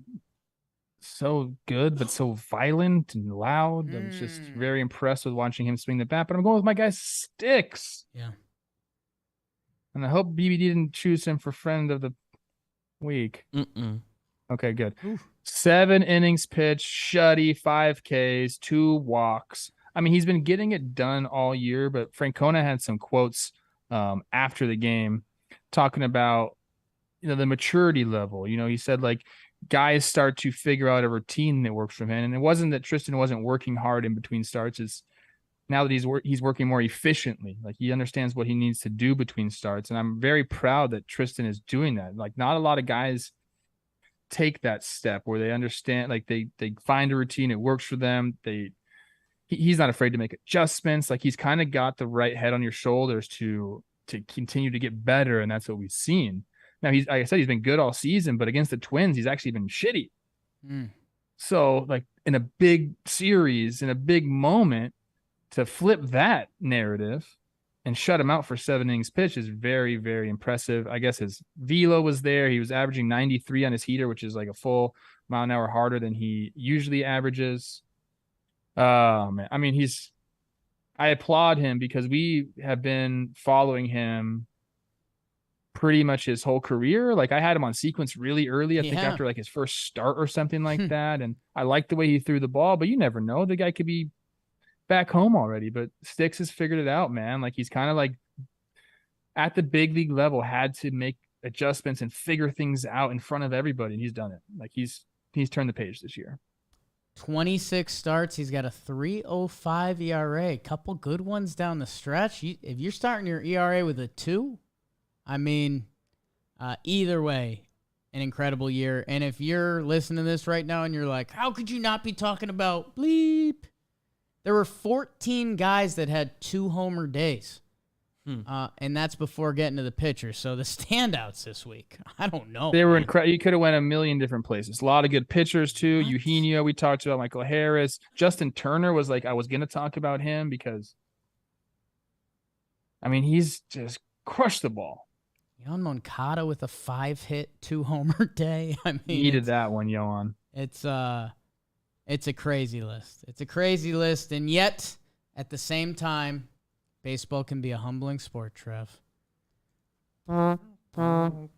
good, but so violent and loud. I was just very impressed with watching him swing the bat. But I'm going with my guy Sticks. Yeah. And I hope BBD didn't choose him for friend of the week. Okay, good. Oof. 7 innings pitched, shutty, 5 Ks, 2 walks. I mean, he's been getting it done all year, but Francona had some quotes after the game talking about, the maturity level. He said, like, guys start to figure out a routine that works for him. And it wasn't that Triston wasn't working hard in between starts. It's now that he's working more efficiently. Like, he understands what he needs to do between starts. And I'm very proud that Triston is doing that. Like, not a lot of guys take that step where they understand, like, they find a routine. It works for them. He's not afraid to make adjustments. Like, he's kind of got the right head on your shoulders to continue to get better. And that's what we've seen. Now, like I said, he's been good all season, but against the Twins, he's actually been shitty. So, like, in a big series, in a big moment, to flip that narrative and shut him out for 7 innings pitched is very, very impressive. I guess his velo was there. He was averaging 93 on his heater, which is like a full mile an hour harder than he usually averages. Man. I mean, I applaud him because we have been following him pretty much his whole career. Like, I had him on sequence really early, I think after like his first start or something like that. And I liked the way he threw the ball, but you never know. The guy could be back home already, but Sticks has figured it out, man. Like, he's kind of like at the big league level had to make adjustments and figure things out in front of everybody. And he's done it. Like, he's turned the page this year. 26 starts. He's got a 3.05 ERA. Couple good ones down the stretch. If you're starting your ERA with a 2, I mean, either way, an incredible year. And if you're listening to this right now and you're like, how could you not be talking about bleep? There were 14 guys that had 2-homer days. And that's before getting to the pitchers. So the standouts this week, I don't know. They were incredible. You could have went a million different places. A lot of good pitchers too. What? Eugenio, we talked about Michael Harris. Justin Turner was like, I was going to talk about him because, I mean, he's just crushed the ball. Yohan Moncada with a 5-hit, 2-homer day. I mean, needed that one, Yohan. It's a crazy list. It's a crazy list. And yet, at the same time, baseball can be a humbling sport, Trev. Slump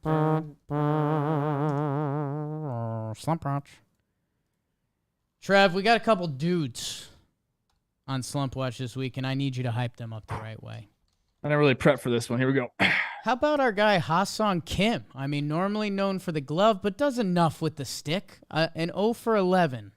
Watch. Trev, we got a couple dudes on Slump Watch this week, and I need you to hype them up the right way. I didn't really prep for this one. Here we go. How about our guy Ha-Sung Kim? I mean, normally known for the glove, but does enough with the stick. An 0 for 11.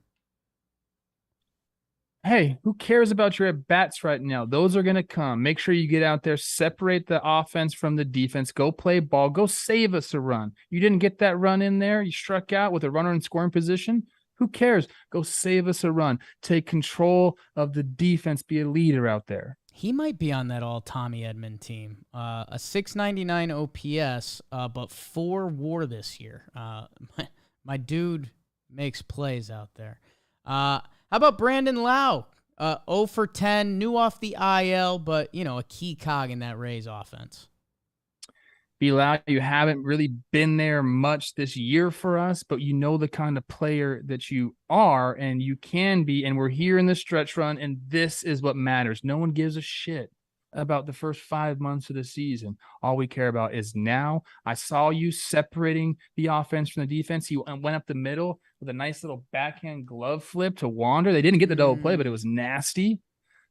Hey, who cares about your at-bats right now? Those are going to come. Make sure you get out there, separate the offense from the defense, go play ball, go save us a run. You didn't get that run in there. You struck out with a runner in scoring position. Who cares? Go save us a run. Take control of the defense. Be a leader out there. He might be on that all Tommy Edman team. A 699 OPS, but 4 WAR this year. My dude makes plays out there. How about Brandon Lau? 0 for 10, new off the IL, but, a key cog in that Rays offense. Bilal, you haven't really been there much this year for us, but you know the kind of player that you are and you can be, and we're here in the stretch run, and this is what matters. No one gives a shit about the first 5 months of the season. All we care about is now. I saw you separating the offense from the defense. He went up the middle with a nice little backhand glove flip to Wander. They didn't get the double play, but it was nasty.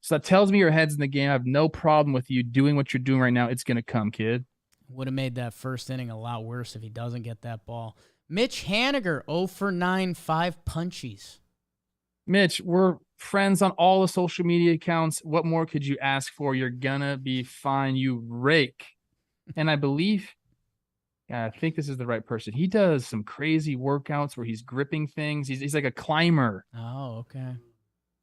So that tells me your head's in the game. I have no problem with you doing what you're doing right now. It's going to come, kid. Would have made that first inning a lot worse if he doesn't get that ball. Mitch Haniger, 0 for 9, 5 punchies. Mitch, we're friends on all the social media accounts. What more could you ask for? You're gonna be fine, you rake. And I believe, I think this is the right person. He does some crazy workouts where he's gripping things. He's like a climber. Oh, okay.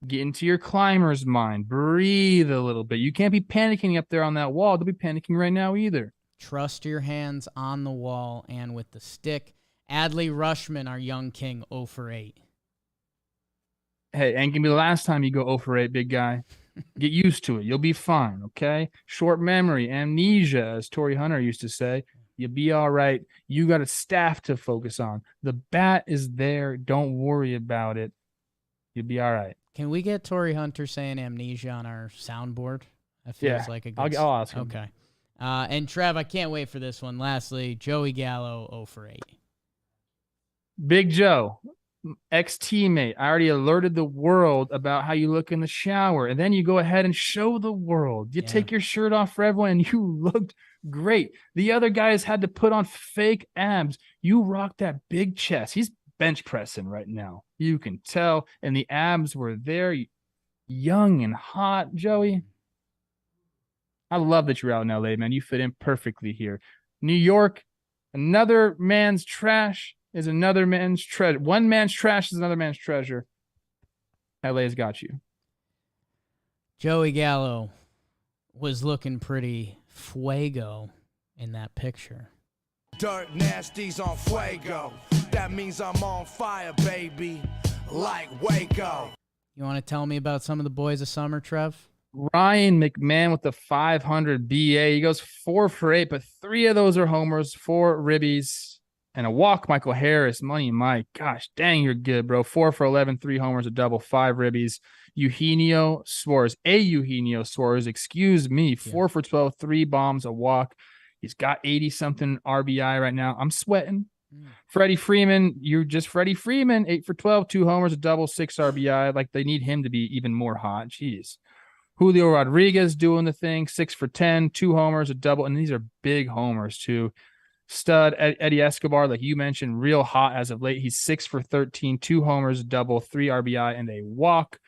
Get into your climber's mind. Breathe a little bit. You can't be panicking up there on that wall. They'll be panicking right now either. Trust your hands on the wall and with the stick. Adley Rushman, our young king, 0 for 8. Hey, ain't gonna be the last time you go 0 for 8, big guy. Get used to it. You'll be fine, okay? Short memory, amnesia, as Torrey Hunter used to say. You'll be all right. You got a staff to focus on. The bat is there. Don't worry about it. You'll be all right. Can we get Torrey Hunter saying amnesia on our soundboard? That feels like a good... I'll ask him. Okay. And Trev, I can't wait for this one. Lastly, Joey Gallo, 0 for 8. Big Joe, ex-teammate. I already alerted the world about how you look in the shower, and then you go ahead and show the world. You take your shirt off for everyone, and you looked great. The other guys had to put on fake abs. You rocked that big chest. He's bench pressing right now. You can tell, and the abs were there. Young and hot, Joey. I love that you're out in LA, man. You fit in perfectly here. New York, another man's trash is another man's treasure. One man's trash is another man's treasure. LA's got you. Joey Gallo was looking pretty fuego in that picture. Dirt nasties on Fuego. That means I'm on fire, baby. Like Waco. You want to tell me about some of the boys of summer, Trev? Ryan McMahon with the 500 BA. He goes 4 for 8, but 3 of those are homers, 4 ribbies, and a walk. Michael Harris, Money Mike. Gosh, dang, you're good, bro. 4 for 11, 3 homers, a double, 5 ribbies. Eugenio Suarez, Eugenio Suarez, excuse me, 4 for 12, 3 bombs, a walk. He's got 80-something RBI right now. I'm sweating. Freddie Freeman, you're just Freddie Freeman, 8 for 12, 2 homers, a double, 6 RBI. Like, they need him to be even more hot. Jeez. Julio Rodriguez doing the thing, 6 for 10, 2 homers, a double, and these are big homers too. Stud Eddie Escobar, like you mentioned, real hot as of late. He's 6 for 13, 2 homers, a double, 3 RBI, and a walk.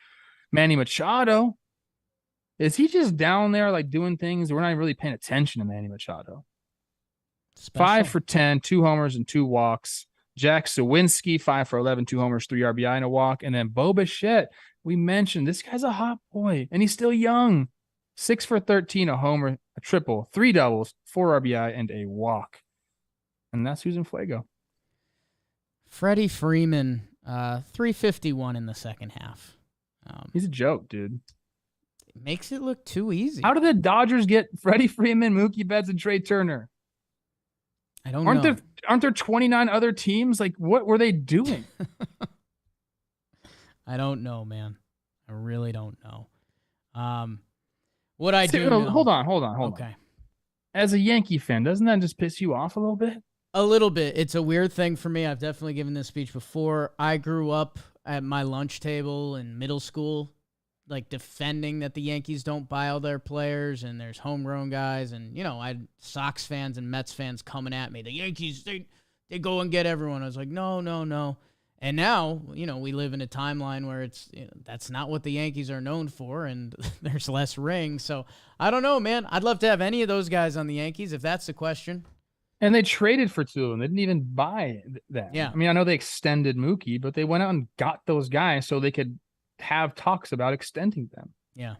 Manny Machado, is he just down there like doing things? We're not even really paying attention to Manny Machado. Special. 5 for 10, 2 homers, and 2 walks. Jack Sawinski, 5 for 11, 2 homers, 3 RBI, and a walk. And then Bo Bichette, we mentioned this guy's a hot boy, and he's still young. 6 for 13, a homer, a triple, 3 doubles, 4 RBI, and a walk. And that's who's in Fuego. Freddie Freeman, 351 in the second half. He's a joke, dude. It makes it look too easy. How did the Dodgers get Freddie Freeman, Mookie Betts, and Trey Turner? I don't know. Aren't there 29 other teams? Like, what were they doing? I don't know, man. I really don't know. What I do know. Hold on. Okay. As a Yankee fan, doesn't that just piss you off a little bit? A little bit. It's a weird thing for me. I've definitely given this speech before. I grew up at my lunch table in middle school, like defending that the Yankees don't buy all their players and there's homegrown guys. And, you know, I had Sox fans and Mets fans coming at me. The Yankees, they go and get everyone. I was like, no. And now, you know, we live in a timeline where it's that's not what the Yankees are known for, and there's less rings. So I don't know, man. I'd love to have any of those guys on the Yankees if that's the question. And they traded for two of them. They didn't even buy that. Yeah. I mean, I know they extended Mookie, but they went out and got those guys so they could have talks about extending them. Yeah.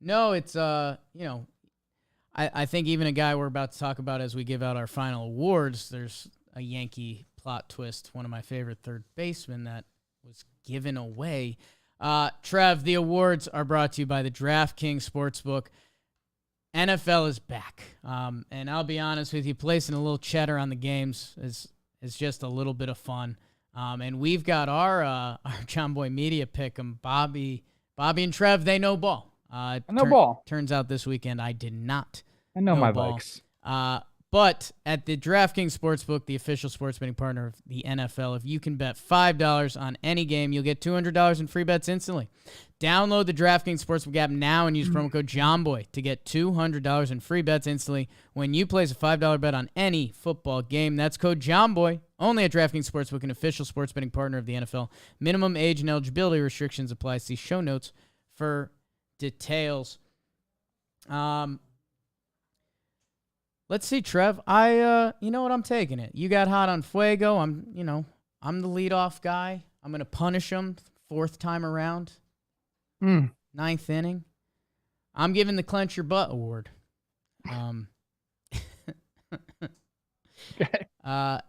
No, it's, you know, I think even a guy we're about to talk about as we give out our final awards, there's a Yankee plot twist, one of my favorite third basemen that was given away. Trev, the awards are brought to you by the DraftKings Sportsbook. NFL is back. And I'll be honest with you, placing a little cheddar on the games is just a little bit of fun. And we've got our John Boy Media pick 'em. Bobby and Trev, they know ball. I know ball. Turns out this weekend I did not. I know my ball. Vikes. But at the DraftKings Sportsbook, the official sports betting partner of the NFL, if you can bet $5 on any game, you'll get $200 in free bets instantly. Download the DraftKings Sportsbook app now and use promo code JOHNBOY to get $200 in free bets instantly when you place a $5 bet on any football game. That's code JOHNBOY, only at DraftKings Sportsbook, an official sports betting partner of the NFL. Minimum age and eligibility restrictions apply. See show notes for details. Let's see, Trev. You know what? I'm taking it. You got hot on Fuego. I'm the leadoff guy. I'm gonna punish him 4th time around. 9th inning. I'm giving the Clench Your Butt award.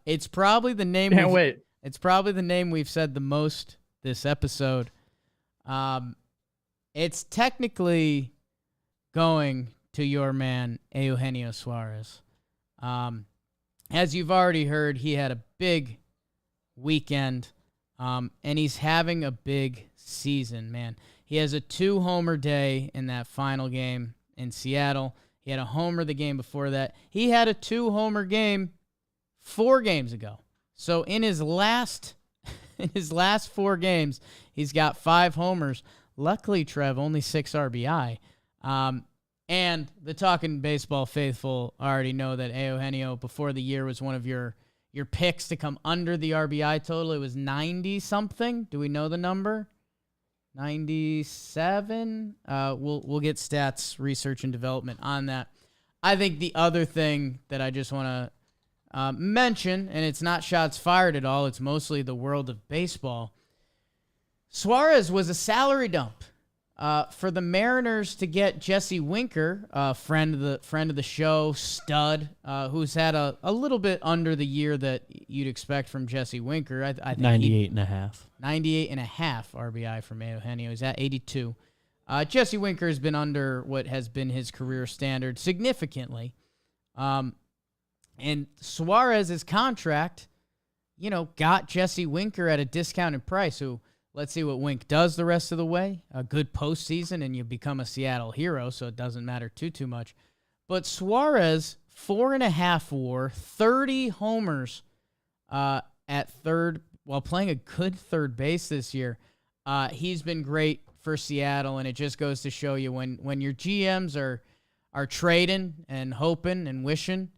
It's probably the name. Can't wait. It's probably the name we've said the most this episode. It's technically going to your man, Eugenio Suarez. As you've already heard, he had a big weekend, and he's having a big season, man. He has a 2-homer day in that final game in Seattle. He had a homer the game before that. He had a 2-homer game 4 games ago. So in his last 4 games, he's got 5 homers. Luckily, Trev, only 6 RBI. And the Talkin baseball faithful already know that Eugenio, before the year, was one of your picks to come under the RBI total. It was 90-something. Do we know the number? 97? We'll get stats, research, and development on that. I think the other thing that I just want to mention, and it's not shots fired at all, it's mostly the world of baseball. Suarez was a salary dump. For the Mariners to get Jesse Winker, friend of the show, stud, who's had a little bit under the year that you'd expect from Jesse Winker. I think 98.5. 98.5 RBI from Eugenio. He's at 82. Jesse Winker has been under what has been his career standard significantly. And Suarez's contract, got Jesse Winker at a discounted price, who, let's see what Wink does the rest of the way. A good postseason, and you become a Seattle hero, so it doesn't matter too much. But Suarez, 4.5 WAR, 30 homers at third, while playing a good third base this year. He's been great for Seattle, and it just goes to show you when your GMs are trading and hoping and wishing,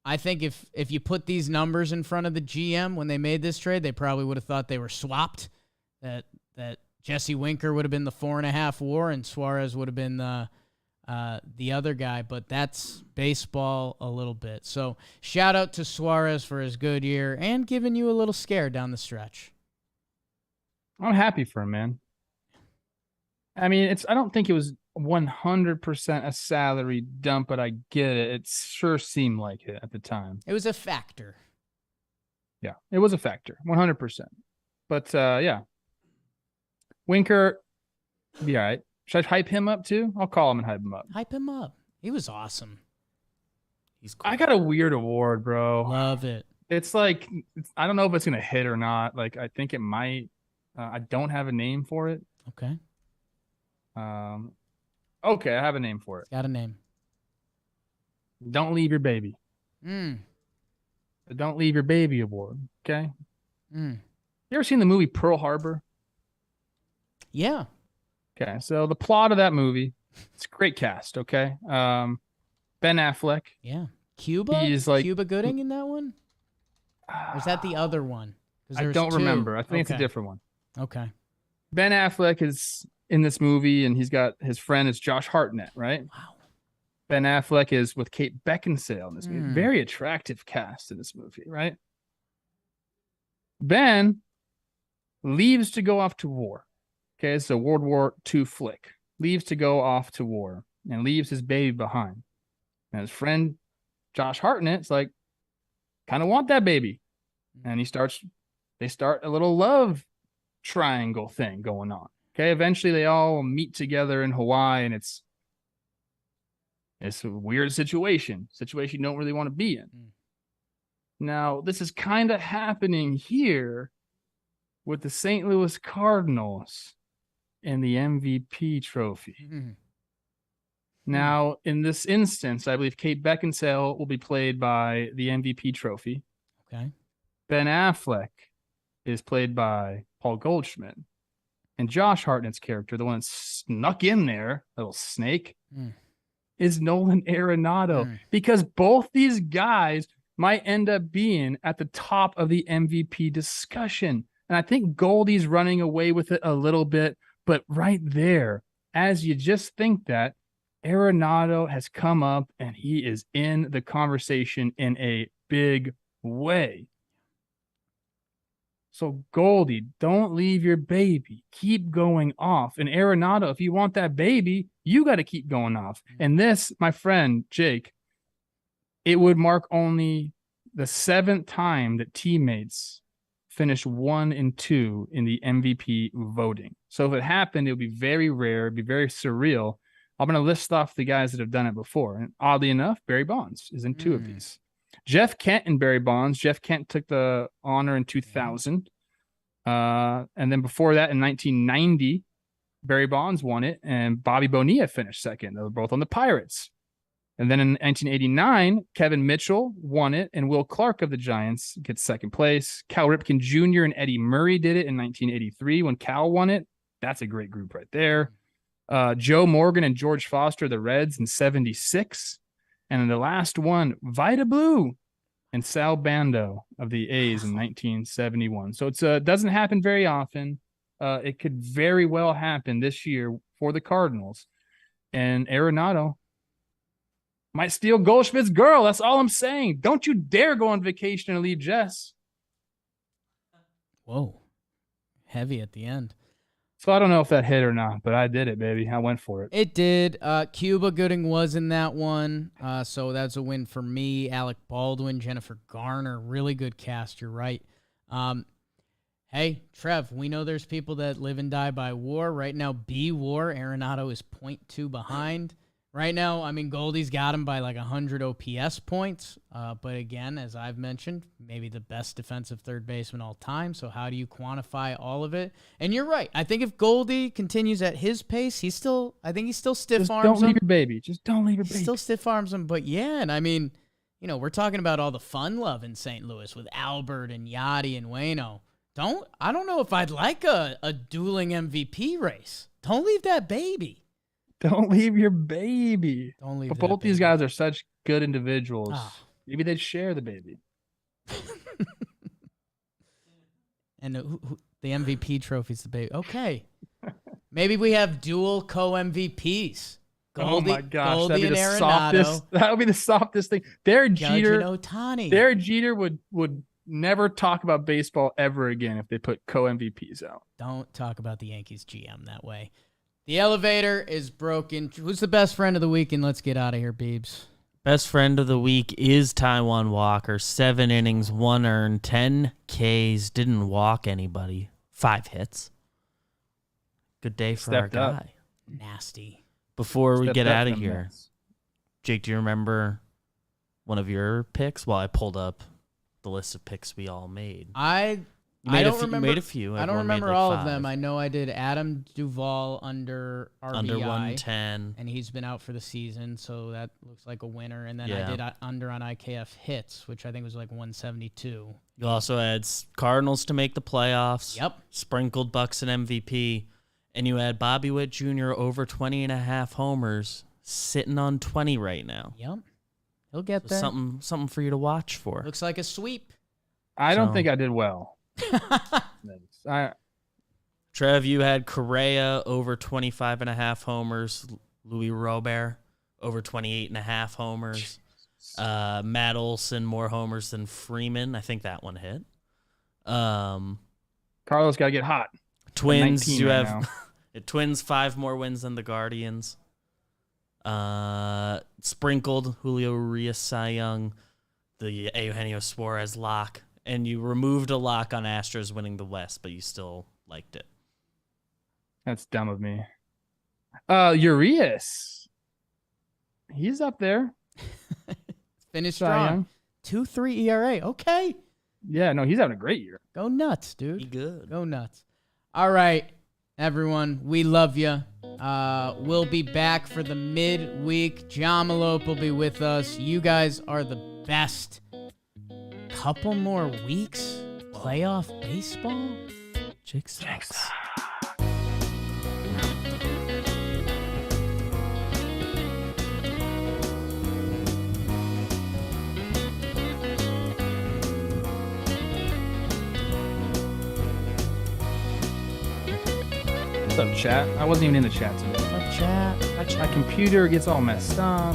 I think if you put these numbers in front of the GM when they made this trade, they probably would have thought they were swapped, that Jesse Winker would have been the 4.5 WAR and Suarez would have been the other guy, but that's baseball a little bit. So shout out to Suarez for his good year and giving you a little scare down the stretch. I'm happy for him, man. I mean, I don't think it was 100% a salary dump, but I get it. It sure seemed like it at the time. It was a factor. Yeah, it was a factor, 100%. But yeah, Winker, be all right. Should I hype him up too? I'll call him and hype him up. Hype him up. He was awesome. He's cool. I got a weird award, bro. Love it. It's like, I don't know if it's gonna hit or not. Like, I think it might. I don't have a name for it. Okay. Okay, I have a name for it. Got a name. Don't Leave Your Baby. Mm. The Don't Leave Your Baby award. Okay. Mm. You ever seen the movie Pearl Harbor? Yeah. Okay. So the plot of that movie, it's a great cast. Okay. Ben Affleck. Yeah. Cuba? He's like Cuba Gooding in that one? Or is that the other one? I don't remember. I think it's a different one. Okay. Ben Affleck is in this movie, and he's got his friend is Josh Hartnett, right? Wow. Ben Affleck is with Kate Beckinsale in this movie. Very attractive cast in this movie, right? Ben leaves to go off to war. Okay, it's a World War II flick. Leaves to go off to war and leaves his baby behind. And his friend Josh Hartnett's like, kind of want that baby. And they start a little love triangle thing going on. Okay, eventually they all meet together in Hawaii, and it's a weird situation you don't really want to be in. Now, this is kind of happening here with the St. Louis Cardinals and the MVP trophy. Now, in this instance, I believe Kate Beckinsale will be played by the MVP trophy. Okay. Ben Affleck is played by Paul Goldschmidt. And Josh Hartnett's character, the one that snuck in there, little snake, is Nolan Arenado. Because both these guys might end up being at the top of the MVP discussion. And I think Goldie's running away with it a little bit. But right there, as you just think that, Arenado has come up and he is in the conversation in a big way. So Goldie, don't leave your baby. Keep going off. And Arenado, if you want that baby, you got to keep going off. And this, my friend Jake, it would mark only the 7th time that teammates finish 1 and 2 in the MVP voting. So if it happened, it would be very rare. It'd be very surreal. I'm going to list off the guys that have done it before. And oddly enough, Barry Bonds is in 2 of these. Jeff Kent and Barry Bonds. Jeff Kent took the honor in 2000. And then before that, in 1990, Barry Bonds won it, and Bobby Bonilla finished second. They were both on the Pirates. And then in 1989, Kevin Mitchell won it, and Will Clark of the Giants gets second place. Cal Ripken Jr. and Eddie Murray did it in 1983 when Cal won it. That's a great group right there. Joe Morgan and George Foster, the Reds, in 76. And then the last one, Vida Blue and Sal Bando of the A's in 1971. So it doesn't happen very often. It could very well happen this year for the Cardinals. And Arenado might steal Goldschmidt's girl. That's all I'm saying. Don't you dare go on vacation and leave Jess. Whoa. Heavy at the end. So I don't know if that hit or not, but I did it, baby. I went for it. It did. Cuba Gooding was in that one, so that's a win for me. Alec Baldwin, Jennifer Garner, really good cast. You're right. Hey, Trev, we know there's people that live and die by war. Right now, B war, Arenado is 0.2 behind. Right now, I mean, Goldie's got him by like 100 OPS points. But again, as I've mentioned, maybe the best defensive third baseman all time. So how do you quantify all of it? And you're right. I think if Goldie continues at his pace, I think he still stiff arms him. Don't leave your baby. Just don't leave your baby. Still stiff arms him. But yeah, and I mean, you know, we're talking about all the fun love in St. Louis with Albert and Yachty and Wayno. I don't know if I'd like a dueling MVP race. Don't leave that baby. Don't leave your baby. Don't leave. But both these guys are such good individuals. Maybe they'd share the baby. And the MVP trophy's the baby. Okay. Maybe we have dual co-MVPs. Goldie, oh my gosh, Goldie that'd be and the Arenado. softest. That would be the softest thing. Derek Jeter would never talk about baseball ever again if they put co-MVPs out. Don't talk about the Yankees GM that way. The elevator is broken. Who's the best friend of the week? And let's get out of here, Beebs. Best friend of the week is Taijuan Walker. 7 innings, 1 earned, 10 Ks, didn't walk anybody. 5 hits. Good day for our guy. Nasty. Before we get out of here, Jake, do you remember one of your picks? Well, I pulled up the list of picks we all made. I I don't remember. Made a few. I don't Everyone made, remember like, all 5. of them. I know I did Adam Duvall under RBI. Under 110. And he's been out for the season, so that looks like a winner. And then Yeah. I did under on IKF hits, which I think was like 172. You also had Cardinals to make the playoffs. Yep. Sprinkled Bucks and MVP. And you had Bobby Witt Jr. over 20.5 homers, sitting on 20 right now. Yep. He'll get So there. something for you to watch for. Looks like a sweep. I don't So- think I did well. Trev, you had Correa over 25.5 homers. Louis Robert over 28.5 homers. Matt Olson more homers than Freeman. I think that one hit. Carlos got to get hot. Twins, 19 you right have Twins 5 more wins than the Guardians. Sprinkled Julio Urias, Cy Young, the Eugenio Suarez lock, and you removed a lock on Astros winning the West, but you still liked it. That's dumb of me. Urias, he's up there. Finished Cy strong. Young. 2.3 ERA. Okay. Yeah, no, he's having a great year. Go nuts, dude. Be good. Go nuts. All right, everyone. We love you. We'll be back for the midweek. John Malope will be with us. You guys are the best. Couple more weeks. Playoff baseball. Jigsaw. What's up, chat? I wasn't even in the chat today. What's up, chat? My computer gets all messed up.